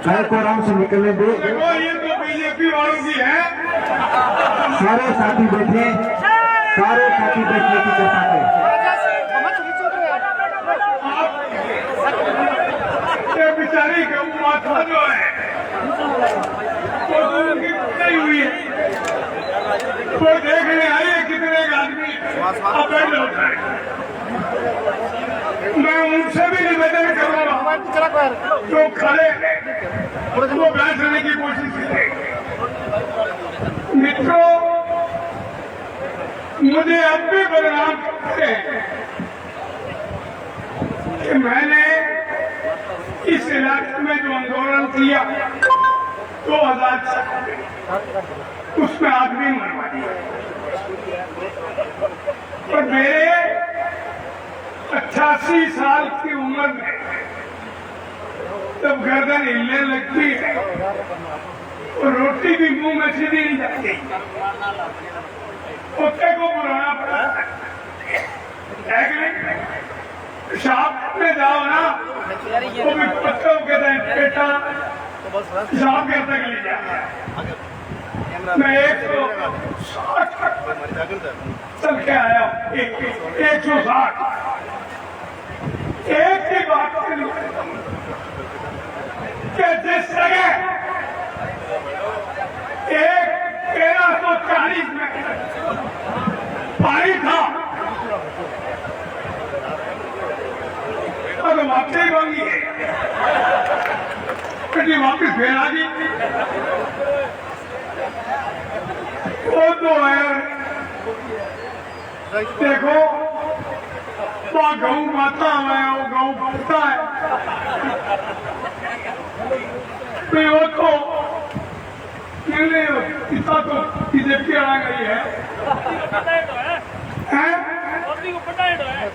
गाय को आराम से निकलने दे। देखो ये तो बीजेपी वालों की है। सारे साथी बैठे, सारे साथी बैठने की कृपा करें। ये बेचारी गौ माता जो है वो तो उनकी नहीं हुई है, वो देखने आई है कितने आदमी अब बैठ जाता है। मैं उनसे भी निवेदन करूंगा जो खड़े वो बैठने की कोशिश करें। मित्रों, मुझे अब भी बदनाम करते हैं कि मैंने इस इलाके में जो आंदोलन किया 2004 में, उसमें आदमी मरवा दिया, और मेरे 88 साल की उम्र में जब गर्दन हिलने लगती है और रोटी भी मुंह में सीधी नहीं जाती, कुत्ते को बुलाना पड़ता है। पेशाब में जाओ ना तो भी कुत्ते को कहते हैं बेटा पेशाब कर तक ले जा। मैं 160 चल के आया, 160 एक ही बात के लिए कि जिस जगह 1340 में पानी था और वापसी मांगी है, कभी वापिस फिर आ गई। वो तो है, देखो वहाँ गौ माता है, वो गौ भरता है, तो वो तो इतना तो बीजेपी आ गई है,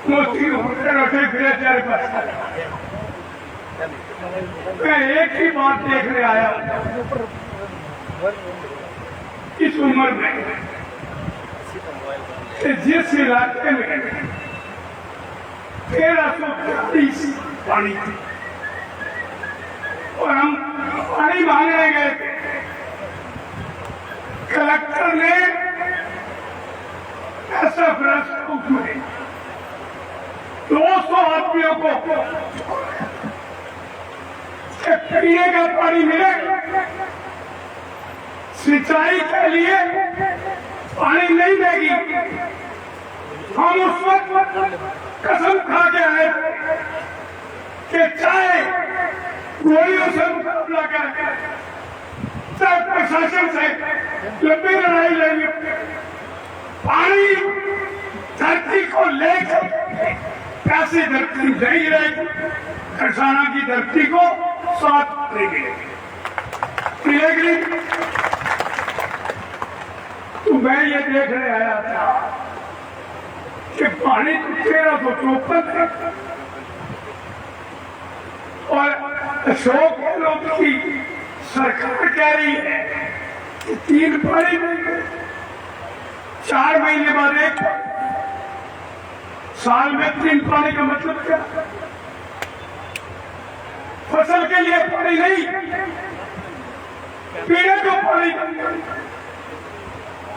मोती रोटे फिरे चारे पास। मैं एक ही बात देखने आया इस उम्र में कि जिस इलाके में 1340 पानी थी और हम पानी मांगने गए थे, कलेक्टर ने ऐसा फैसला में 200 आदमियों को पीने का पानी मिले, सिंचाई के लिए पानी नहीं देगी। हम उस वक्त कसम खा के आए कि चाहे गोलियों से मुकाबला करेंगे, चाहे प्रशासन से लंबी लड़ाई लड़ेंगे, पानी धरती को लेकर कैसी धरती नहीं रहेगी, खरसाना की धरती को साथ मिलेगी। तो मैं ये देखने आया था कि पानी तो 1354 है और अशोक गहलोत की सरकार कह रही है कि 3 पानी में 4 महीने बाद एक, साल में 3 पानी का मतलब क्या? फसल के लिए पानी नहीं, पीने को पानी।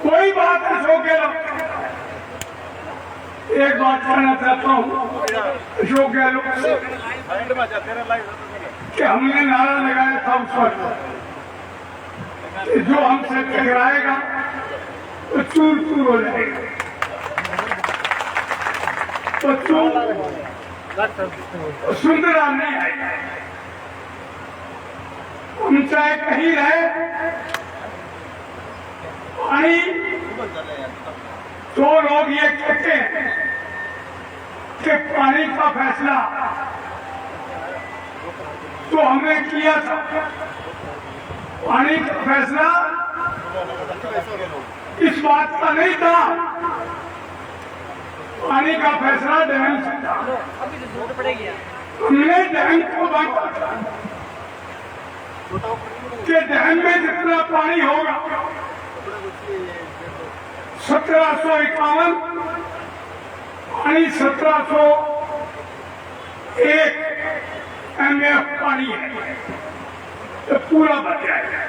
कोई बात है अशोक गहलोत, एक बात कहना चाहता हूँ अशोक गहलोत से कि हमने नारा लगाया था उस वक्त कि जो हमसे टकराएगा वो चूर चूर हो जाएगा। बच्चों सुंदरा नहीं आएगा। हम चाहे कहीं रहे, पानी तो लोग ये कहते हैं कि पानी का फैसला तो हमने किया था। पानी का फैसला इस बात का नहीं था, पानी का फैसला डैम से था। हमने डैम को बांटा था कि डैम में जितना पानी होगा 1751 पानी 1701 MF पानी है तो पूरा बच जाएगा।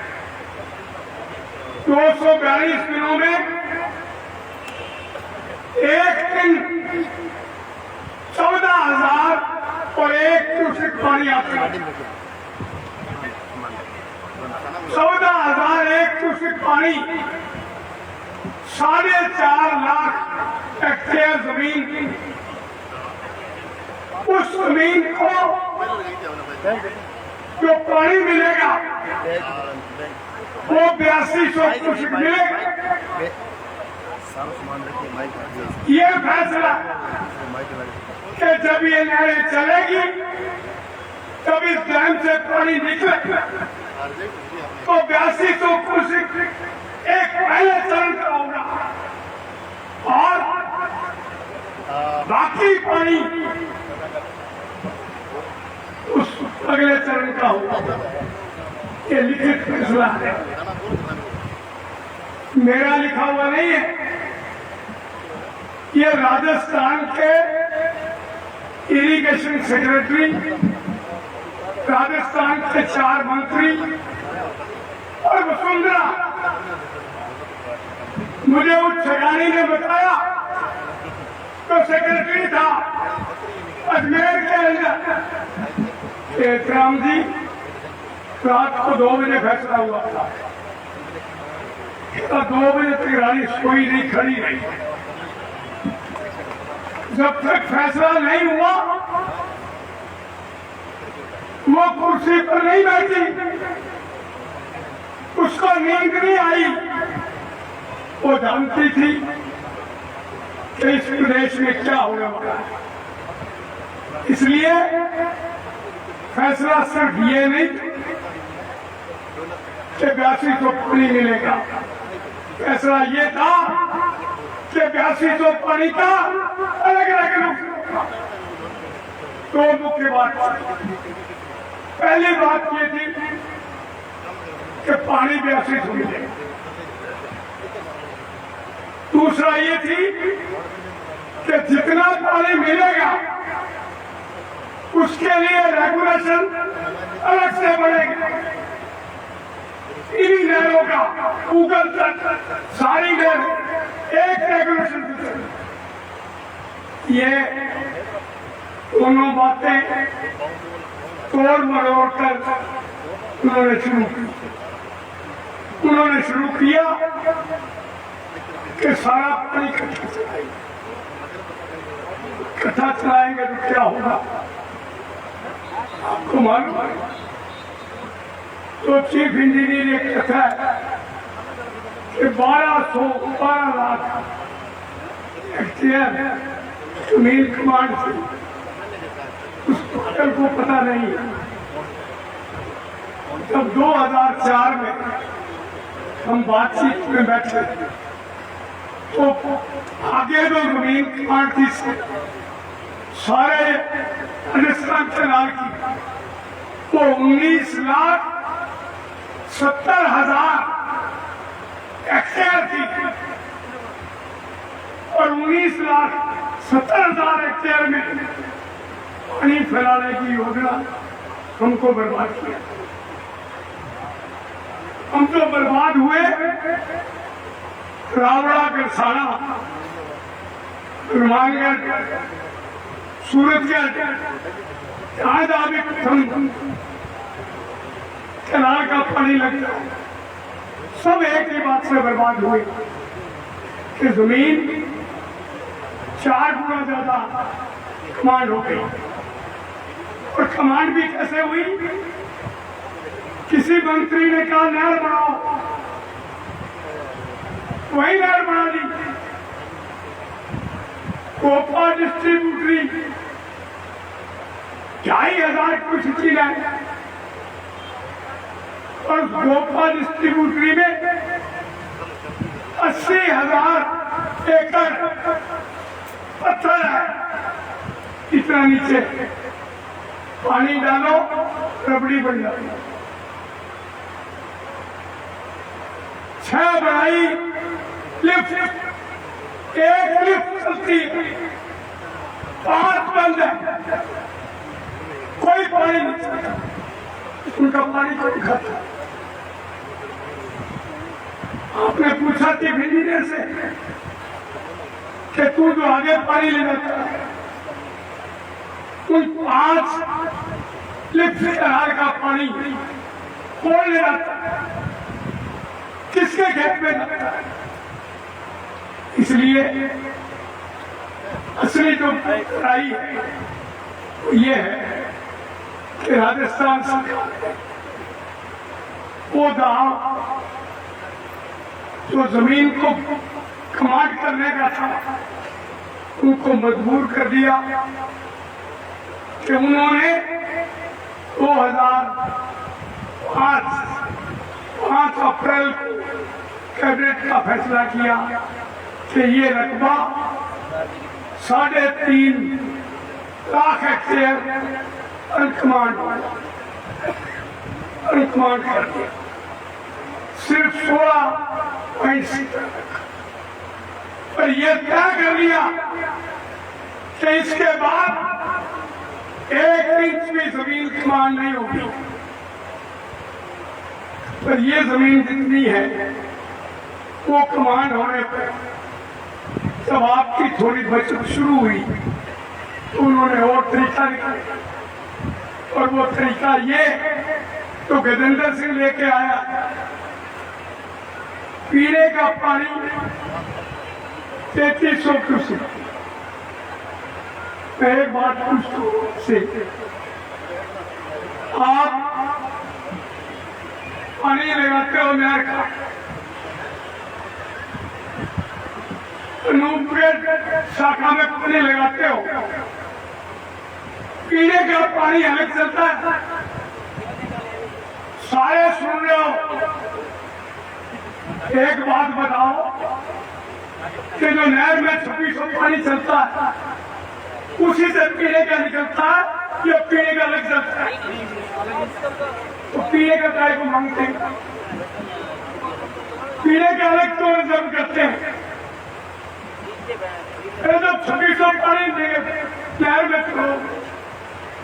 242 दिनों में एक दिन 14,000 और 1 क्यूसेक पानी आता है। 14,001 क्यूसेक पानी 4.5 लाख हेक्टेयर जमीन, उस जमीन को जो पानी मिलेगा वो 8200 क्यूसेक मिलेगा। ये फैसला कि जब ये नहरें चलेगी तब इस डैम से पानी निकले तो 8200 क्यूसेक एक पहले चरण का होगा और बाकी पानी उस अगले चरण का होगा। ये लिखित फैसला है, मेरा लिखा हुआ नहीं है। ये राजस्थान के इरिगेशन सेक्रेटरी, राजस्थान के 4 मंत्री और वसुंधरा, मुझे उस छगानी ने बताया तो सेक्रेटरी था अजमेर के अंदर। राम जी रात को 2 बजे फैसला हुआ था, 2 बजे तक रानी सोई नहीं, खड़ी रही। जब तक फैसला नहीं हुआ वो कुर्सी पर नहीं बैठी, उसको नींद नहीं आई। वो जानती थी कि इस प्रदेश में क्या होने वाला है, इसलिए फैसला सिर्फ ये नहीं कि 8200 पानी मिलेगा, फैसला ये था कि 8200 पानी का अलग अलग रूप। 2 मुख्य बात, पहली बात ये थी कि पानी 8200 मिलेगा। दूसरा ये थी कि जितना पानी मिलेगा उसके लिए रेगुलेशन अलग से बढ़ेगा। इन्हीं नहरों का गूगल तक सारी नहर एक रेगुलेशन। ये दोनों बातें तोड़ मरोड़ कर उन्होंने शुरू किया कि सारा पानी इकट्ठा चलाएंगे तो क्या होगा आपको मालूम है। तो चीफ इंजीनियर ने कहा कि 12 लाख हेक्टेयर जमीन कमांड थी, उस टोटल को पता नहीं है। जब 2004 में हम बातचीत में बैठे तो आगे जो जमीन कमांड थी सारे राजस्थान चलार की वो 19,70,000 हेक्टेयर थी और 19,70,000 हेक्टेयर में पानी फैलाने की योजना हमको बर्बाद किया। हम तो बर्बाद हुए रावड़ा, गरसाना, हनुमानगढ़, सूरतगढ़, कनाल का पानी लगता है। सब एक ही बात से बर्बाद हुए कि जमीन 4 गुना ज्यादा कमांड हो गई। और कमांड भी कैसे हुई? किसी मंत्री ने कहा नहर बनाओ, वही नहर बना दी। कोपा डिस्ट्रीब्यूटरी 2500 क्यूसेक लाइन, और गोपा डिस्ट्रीब्यूटरी में 80,000 एकड़ पत्थर है। इतना नीचे पानी डालो, रबड़ी बन जाती है। 6 बनाई लिफ्ट, 1 लिफ्ट चलती है, 5 बंद है, कोई पानी नहीं चलता, उनका पानी कोई खाता। आपने पूछा टिफिन इंजीनियर से कि तू जो आगे पानी ले जाता है, उन 5 लिफ्ट का पानी कौन ले जाता है, किसके खेत में जाता है? इसलिए असली जो लड़ाई है वो ये है कि राजस्थान सरकार वो दाव जो जमीन को कमांड करने का था उनको मजबूर कर दिया कि उन्होंने 5 अप्रैल को कैबिनेट का फैसला किया कि ये रकबा 3.5 लाख हेक्टेयर अनकमांड कर दिया। सिर्फ 16.6 पर यह तय कर लिया कि इसके बाद 1 इंच भी जमीन कमांड नहीं होगी। पर ये जमीन जितनी है वो कमांड होने पर जब आपकी थोड़ी बचत शुरू हुई तो उन्होंने और तरीका निकाला, और वो तरीका ये तो गजेंद्र सिंह लेके आया। पीने का पानी 3300 क्यूसेक। मैं एक बात पूछता हूं से, आप पानी लगाते हो नहर का, अनूपगढ़ शाखा में पानी लगाते हो, पीने का पानी अलग चलता है। सारे सुन रहे हो, एक बात बताओ कि जो नहर में 2600 पानी चलता है उसी से पीने का निकलता है या पीने का अलग चलता है? तो पीने का काय को मांगते हैं, पीने का अलग तो रिजर्व करते हैं। जब 2600 पानी नहर में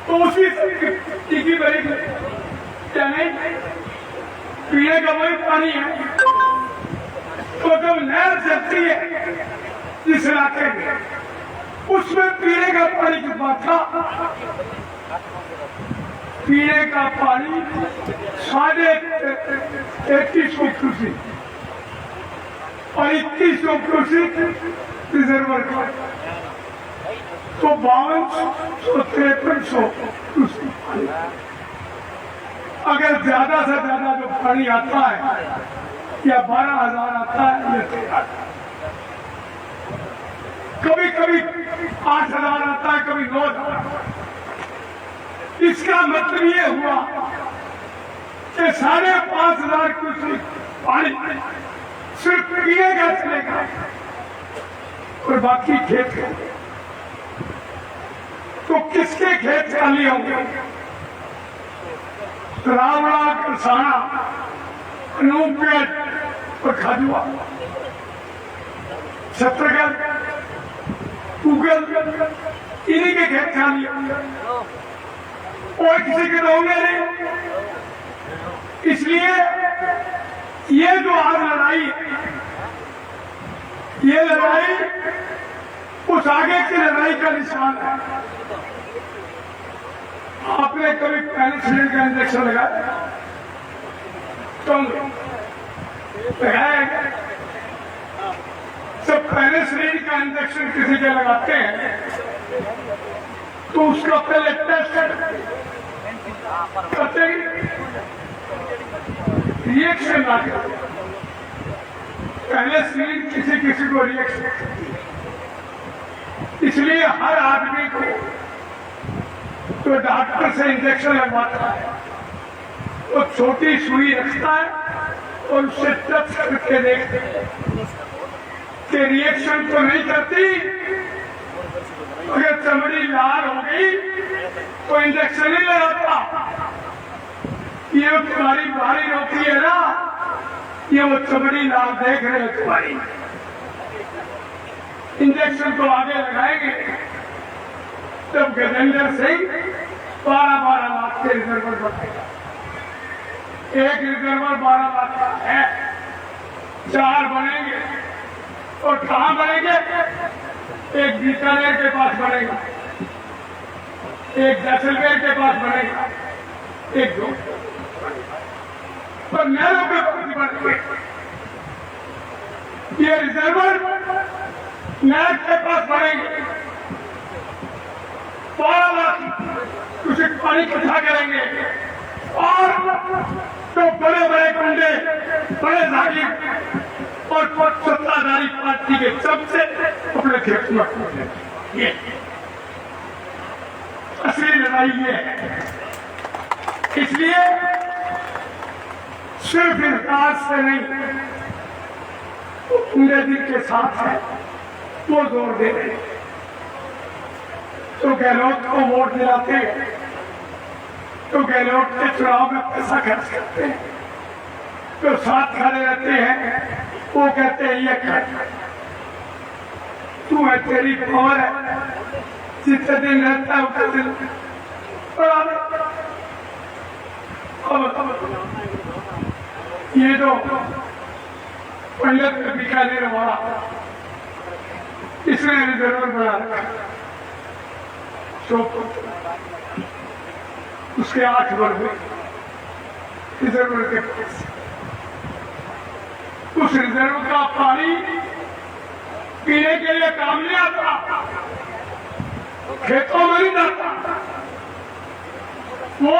तो उसी से टिकी बनेगी क्या नहीं? पीने का वही पानी है। तो जब नहर चलती है जिस इलाके में, उसमें पीने का पानी की बात था। पीने का पानी 3350 क्यूसेक और 2100 क्यूसेक रिजर्वर का, तो 5253 क्यूसेक पानी। अगर ज्यादा से ज्यादा जो पानी आता है या 12,000 आता है या 13,000, कभी कभी 8,000 आता है, कभी 9,000। इसका मतलब ये हुआ कि 5,500 क्यूसेक पानी सिर्फ पीने का चलेगा और बाकी खेत का। तो किसके खेत खाली होंगे? रावड़ा, करसाना, अनूपगढ़ और खाजुआ, छत्तरगढ़, उगल, इन्हीं के खेत खाली होंगे और किसी के तो होंगे नहीं। इसलिए ये जो आज लड़ाई है, ये लड़ाई उस आगे की लड़ाई का निशान है। आपने कभी पेनिसिलिन का इंजेक्शन लगाया? तो लगाया गया। जब पहले श्रेणी का इंजेक्शन किसी के लगाते हैं तो उसका पहले टेस्ट करते ही रिएक्शन ना करते, पहले श्रेणी किसी को रिएक्शन, इसलिए हर आदमी को तो डॉक्टर से इंजेक्शन लगवाता है तो छोटी सुई रखता है और उससे टच करके देखते हैं कि रिएक्शन तो नहीं करती, अगर चमड़ी लाल हो गई तो इंजेक्शन नहीं लगाता। ये तुम्हारी बारी रोकी है ना, ये वो चमड़ी लाल देख रहे हैं तुम्हारी, इंजेक्शन तो आगे लगाएंगे। तब गजेंद्र सिंह 12-12 लाख के रिजर्वर बनेगा। एक रिजर्वर 12 लाख का है, 4 बनेंगे। और कहाँ बनेंगे? एक बीकानेर के पास बनेगा, एक जैसलमेर के पास बनेगा, एक दो पर नहरों के बनेंगे। ये रिजर्वर नहर के पास बनेंगे, 12 लाख उसे पानी इकट्ठा करेंगे और तो बड़े बड़े गुंडे, बड़े जागिर और सत्ताधारी पार्टी के सबसे अपने खेत में ये असली लड़ाई ये है। इसलिए सिर्फ इनकार से नहीं, पूरे दिल के साथ है वो जोर दे रहे। तो गहलोत को वोट दिलाते हैं तो गहलोत के चुनाव में पैसा खर्च करते हैं, तो साथ खड़े रहते हैं, वो कहते हैं ये कर, तू है, तेरी पावर है, जितने दिन रहता है उतने दिन ये जो पंडित बीकानेर वाला इसने रिजर्वर बना रखा, उसके 8 वर्ग रिजर्वर के पास, उस रिजर्व का पानी पीने के लिए काम नहीं आता, खेतों में नहीं जाता, वो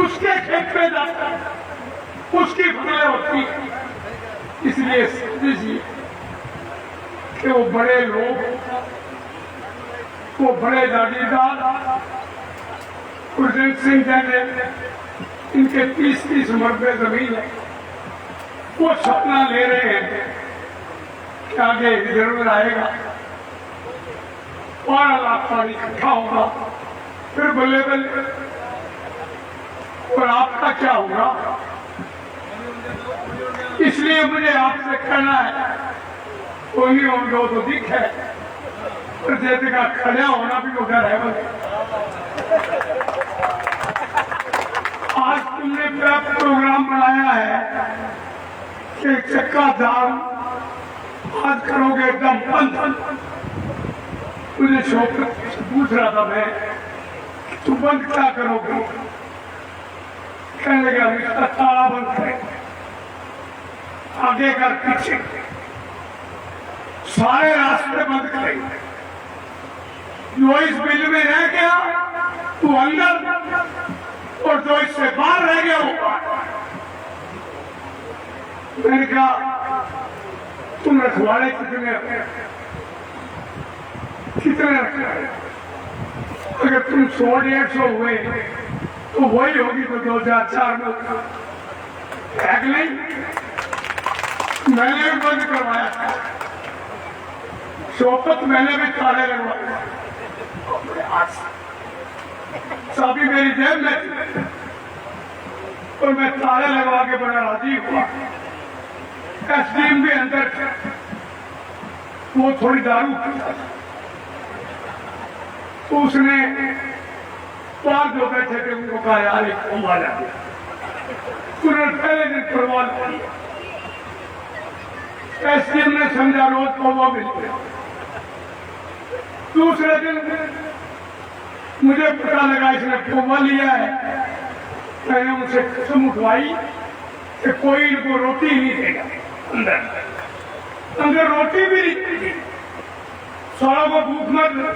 उसके खेत में जाता, उसकी फसलें होती। इसलिए समझिए कि वो बड़े लोग, वो बड़े जागीरदार गुरजंत सिंह जैसे, इनके 30-30 मरबे जमीन है, वो सपना ले रहे हैं कि आगे रिजर्वर आएगा, 12 लाख पानी इकट्ठा होगा, फिर बल्ले बल्ले। और आपका क्या होगा? इसलिए मुझे आपसे कहना है, कोई होंगे वो तो दिख है, पर जैसे का खड़ा होना भी उधर है। आज तुमने प्रोग्राम बनाया है कि चक्का जाम आज करोगे एकदम बंद। मुझे शौक पूछ रहा था मैं, तू बंद क्या करोगे? कहने लगा इसका ताला बंद करेंगे, आगे कर पीछे सारे रास्ते बंद करेंगे। जो इस बिल में रह गया तू अंदर, और जो इससे बाहर रह गया वो बाहर। मैंने कहा तुम रखवाड़े कितने रखवाड़े? अगर तुम 100-150 हुए तो वही होगी तो 2004 में नहीं। मैंने भी बंद करवाया था, शौकत मैंने भी ताले लगवाए, चाबी मेरी जेब में थी और मैं ताले लगवा के बड़ा राजी हुआ। एसडीएम भी अंदर थे, वो थोड़ी दारू पीता था, तो उसने 5 जो बैठे थे उनको कहा यार एक कौवा जा गया, उन्होंने पहले दिन करवा लिया। एसडीएम ने समझा रोज कौवा मिल गया। दूसरे दिन मुझे पता लगा इसने कौवा लिया है। मैंने उनसे कसम उठवाई कि कोई इनको रोटी नहीं देगा। अंदर अंदर रोटी भी नहीं देगी, सालों को भूख मत लगे।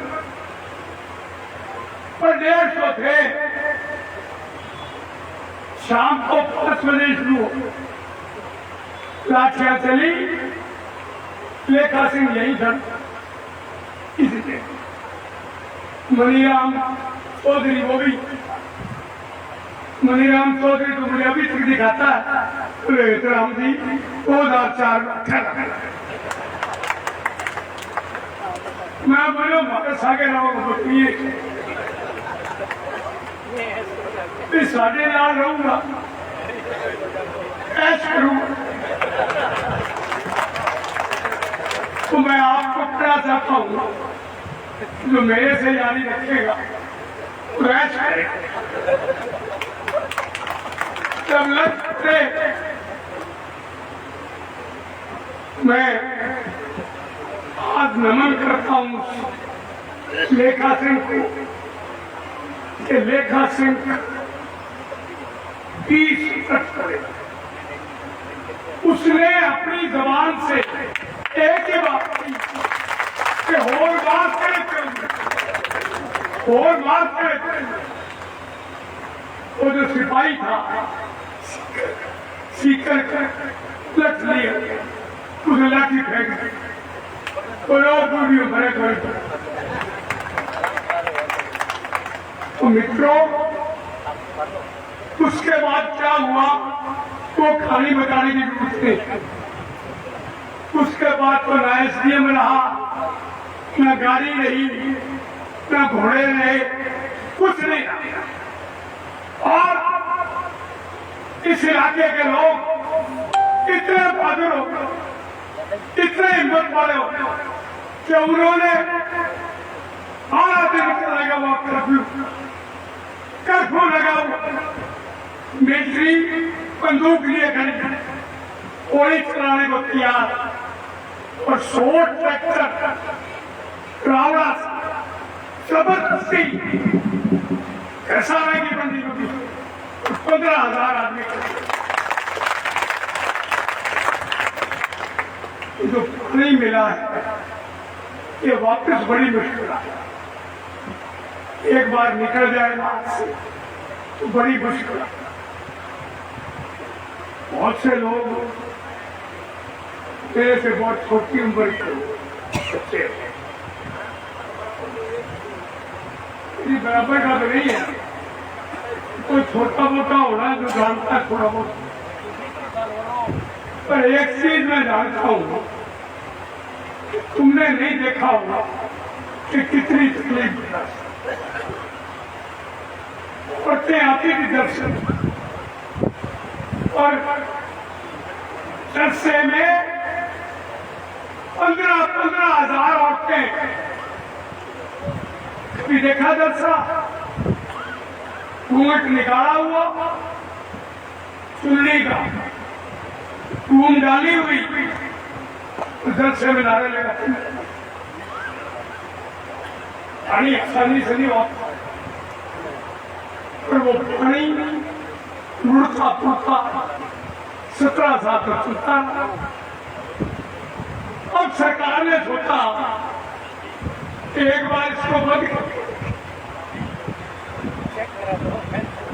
पर 150 थे। शाम को 5 बजे शुरू हो, लाठियां चली, लेखा सिंह यही था। किसी ने मनीराम चौधरी, वो भी मनीराम चौधरी तो मुझे अभी तक दिखाता है। बोले राम जी 2004 में 18 मैं बोलो वापस आगे रहोगे साढ़े नाल रहूंगा, ऐश करूंगा। तो मैं आपको कहना चाहता हूं, जो मेरे से यारी रखेगा वो ऐश करेगा। जब लगते मैं आज नमन करता हूं लेखा सिंह को, कि लेखा सिंह 20 खर्च करेगा। उसने अपनी जबान से एक ही बात की कि और बात करे, और बात करे। वो जो सिपाही था सीकर लट लिया, उसे लाठी फेंक दी, और दूरी भरे घर। तो मित्रों, उसके बाद क्या हुआ वो कहानी बताने की जरूरत नहीं। उसके बाद तो ना एसडीएम रहा, न गाड़ी रही, न घोड़े रहे, कुछ नहीं रहा। और इस इलाके के लोग इतने बहादुर हो गए, इतने हिम्मत वाले हो गए कि उन्होंने सारा दिन लगा हुआ कर्फ्यू लगा हुआ, मिलिट्री बंदूक लिए खड़ी, गोली चलाने को तैयार, और 100 ट्रैक्टर रावड़ा जबरदस्ती घसाने की बंदी होती, 15,000 आदमी जो नहीं मिला है, ये वापस बड़ी मुश्किल है। एक बार निकल जाएगा तो बड़ी मुश्किल है। बहुत से लोग मेरे से बहुत छोटी उम्र के बच्चे, बराबर का तो नहीं है, कोई छोटा मोटा होना जो जानता है थोड़ा बहुत। पर एक चीज मैं जानता हूं, तुमने नहीं देखा होगा कि कितनी तकलीफ औरतें आती थी दर्शन, और जलसे में 15,000 औरतें। कभी देखा जलसा? घूंघट निकाला हुआ, चुन्नी का घूम डाली हुई, जलसे में नारे लगाते, पानी आसानी से नहीं होता, पर वो पानी मुड़ता फुड़ता 17 साल तक चलता। अब सरकार ने सोचा एक बार इसको बंद कर,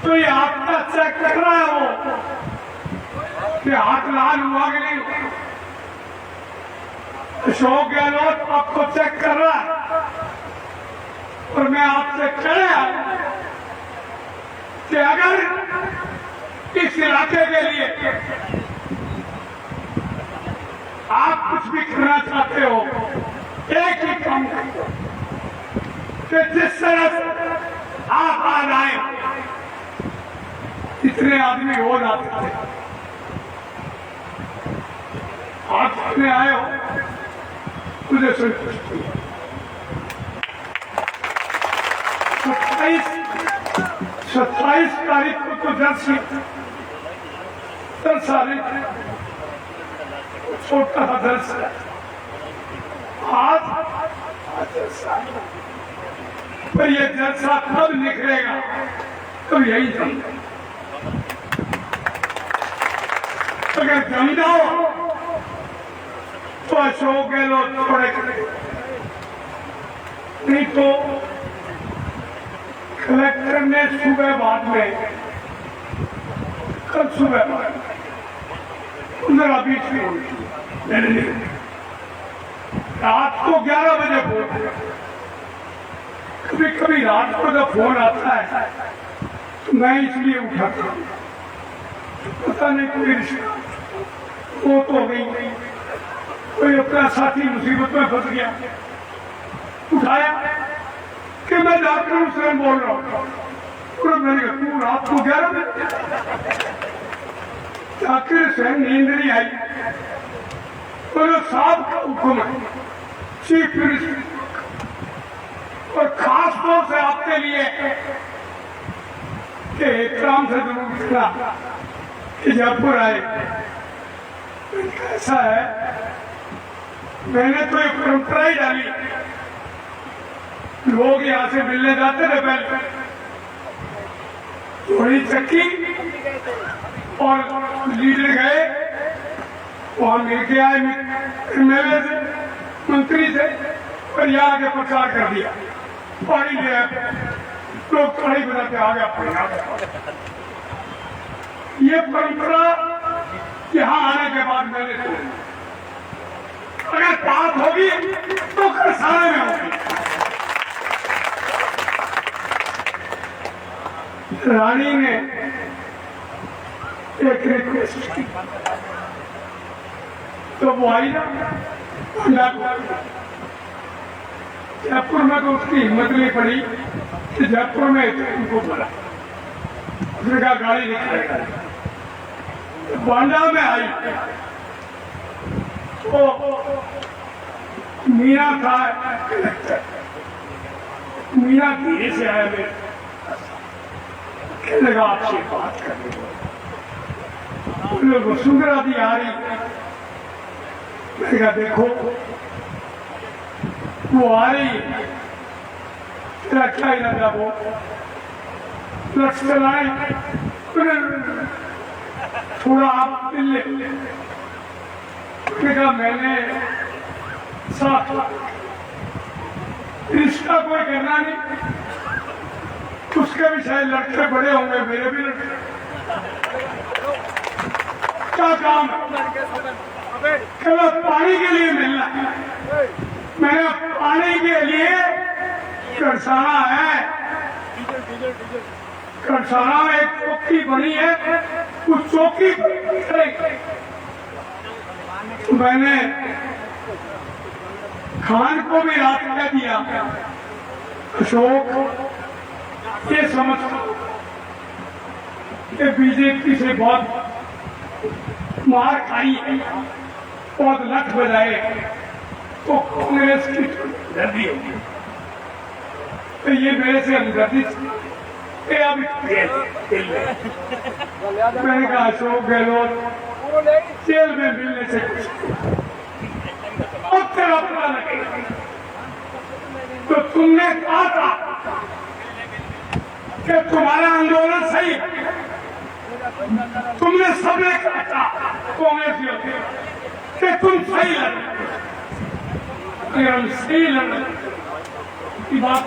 तो ये आपका चेक कर रहा है वो कि हाथ लाल हुआ कि नहीं। अशोक गहलोत आपको चेक कर रहा है, और मैं आपसे कह रहा हूं कि अगर इस इलाके के लिए आप कुछ भी करना चाहते हो, एक ही काम करो कि जिस तरह आप आज आए, इतने आदमी हो जाते थे, आप कितने आए हो मुझे संतुष्टि है। 27 तारीख को तो जलसा नहीं, छोटा सा जलसा, आज पर ये जलसा कब निकलेगा, तो यही समझे। अगर जम जाओ तो अशोक गहलोत छोड़े, नहीं तो कलेक्टर ने सुबह बाद में, कल सुबह 15-20 मिनट रात को 11 बजे फोन, कभी कभी रात को जब फोन आता है तो मैं इसलिए उठाता हूँ, पता नहीं कोई रिश्ता वो तो हो गई, कोई अपना साथी मुसीबत में फंस गया, उठाया कि मैं डॉक्टर हुसैन बोल रहा हूँ, मैंने कहा तू रात को 11 बजे, डॉक्टर हुसैन नींद नहीं आई, बोलो साहब का हुक्म है चीफ मिनिस्टर, और खास तौर से आपके लिए कि एहतराम से जरूर पूछना कि जयपुर आए। ऐसा है, मैंने तो एक परंपरा ही डाली, लोग यहाँ से मिलने जाते थे पहले, थोड़ी चक्की और लीडर गए, वहां मिलके आए एमएलए से, मंत्री से, और यहाँ आके प्रचार कर दिया, पानी ले आए, लोग कड़ी बनाते आ गया। ये परंपरा यहाँ आने के बाद मैंने सुनी, अगर बात होगी तो करसाने में होगी। रानी ने एक रिक्वेस्ट की तो वो आई ना जयपुर में, तो उसकी हिम्मत नहीं पड़ी कि जयपुर में उनको बोला, उसने कहा गाड़ी निकालेगा, बांडा में आई तो मीना था कलेक्टर, मीना धीरे से आया, मेरे कहने लगा आपसे बात करने को, वसुंधरा दी आ रही, मैंने कहा देखो वो आ रही, तेरा क्या इरादा, वो लक्ष चलाए, थोड़ा आप दिल ले, कहा मैंने साथ रिश्ता कोई करना नहीं, उसके भी शायद लड़के बड़े होंगे, मेरे भी लड़के, क्या काम केवल पानी के लिए मिलना, मैंने पानी के लिए करसाना है, करसाना में एक चौकी बनी है, उस चौकी मैंने खान को भी रात कह दिया, अशोक ये समझ कि बीजेपी से बहुत मार खाई है, बहुत लठ बजाए तो कांग्रेस की हमदर्दी होगी, तो ये मेरे से हमदर्दी अब मैंने कहा अशोक गहलोत जेल में मिलने से कुछ और तेरा पता लगेगा, तो तुमने कहा था कि तुम्हारा आंदोलन सही है, तुमने सबने कहा था कांग्रेसियों से कि तुम सही लड़, अगर हम सही लड़ की बात,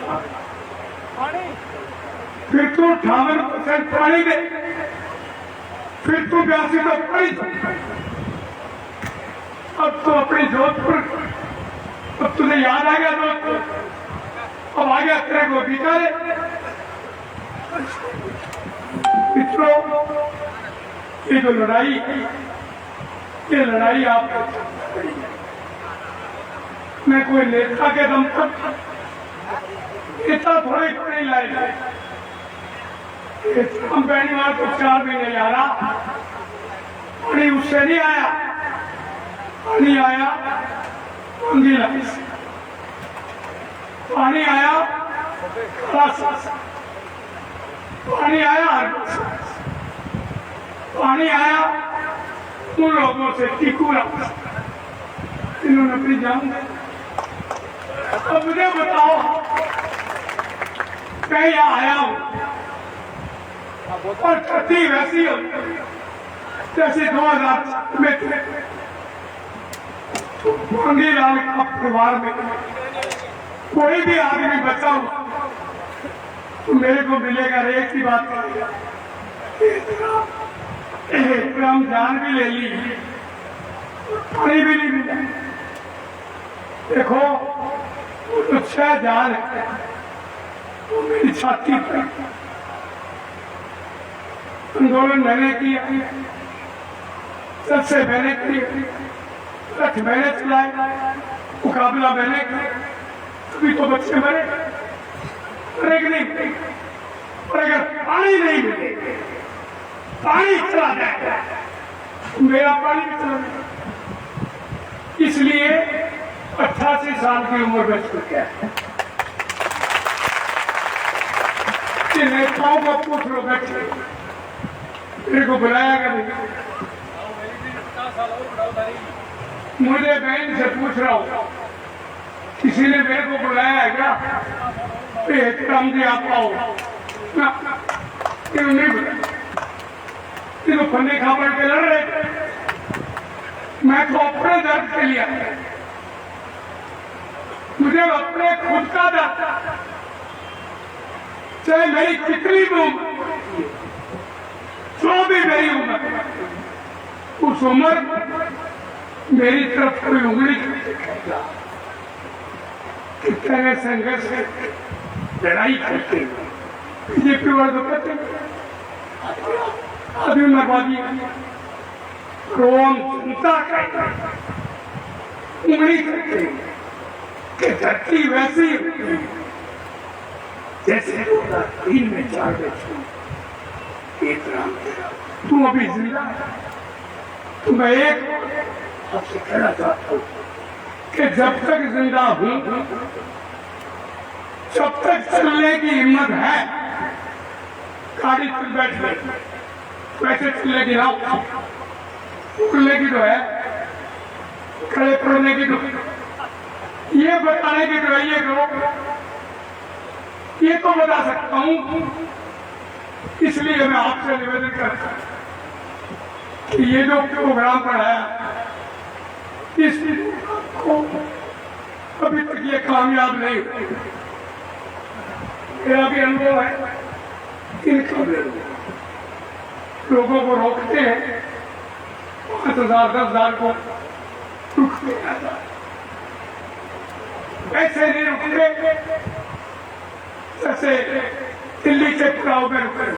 फिर तुम 58% पानी दे, फिर तुम 82 तो पानी दो, अब तो अपनी जोधपुर, अब तुझे याद आ गया जोधपुर, अब आ गया तेरे को बिकारे, मित्रों ये जो लड़ाई, ये लड़ाई आप, मैं कोई नेता के दम पर इतना थोड़ी नहीं लाई, हम बेनीवाल को 4 महीने आ रहा, पानी उससे नहीं आया, पानी आया मंगीला से, पानी आया पानी आया, पानी आया उन लोगों से टिकुरा, इन्होंने अपनी जान दी। अब मुझे बताओ, मैं यहाँ आया हूँ और छठी वैसी हो जैसे 2000 में थे मांगीलाल का परिवार में कोई भी आदमी बचा हुआ तो मेरे को मिलेगा, एक ही बात करेगा, हम जान भी ले ली, पानी भी नहीं मिला। देखो वो तो 6 जान है, वो मेरी छाती पर आंदोलन मैंने किया, सबसे मैंने किया, रथ मैंने चलाए, मुकाबला मैंने किया, कभी तो बच्चे मरे कि नहीं। और अगर पानी नहीं मिले, पानी चला जाए, मेरा पानी भी चला जाए। इसलिए 88 साल की उम्र में चुक गया। नेताओं को पूछ लो, बैठे मेरे को बुलाया कभी, मुझे बहन से पूछ रहा हूँ, किसी ने मेरे को बुलाया है क्या? एहतराम जी आप आओ ना, क्यों नहीं बुलाया? तो फन्ने खा पड़ के लड़ रहे थे, मैं तो अपने दर्द के लिए आया, मुझे अपने खुद का दर्द, चाहे मेरी कितनी भी उम्र, जो भी मेरी उम्र, उस उम्र मेरी तरफ कोई उंगली कितने संघर्ष लड़ाई करते बीजेपी वाले कहते अभी मरवादी रोम जनता कहते उंगली करते कि धरती वैसी जैसे 2003 में 4 बजे एक राम तेरा, तू अभी जिंदा है। तो मैं एक आपसे कहना चाहता हूँ कि जब तक जिंदा हूं, जब तक चलने की हिम्मत है, गाड़ी पर बैठ गए, वैसे चलने की ना, उड़ने की तो है, खड़े पड़ने की तो, ये बताने की तो ये करो, ये तो बता सकता हूं। इसलिए मैं आपसे निवेदन करता हूं कि ये जो प्रोग्राम पढ़ाया, इस को अभी तक ये कामयाब नहीं हुई। मेरा भी अनुभव है, इनका भी लोगों को रोकते हैं, 5,000 10,000 को रुकते हैं, ऐसे नहीं रुकते जैसे दिल्ली के पुलाव में रुके।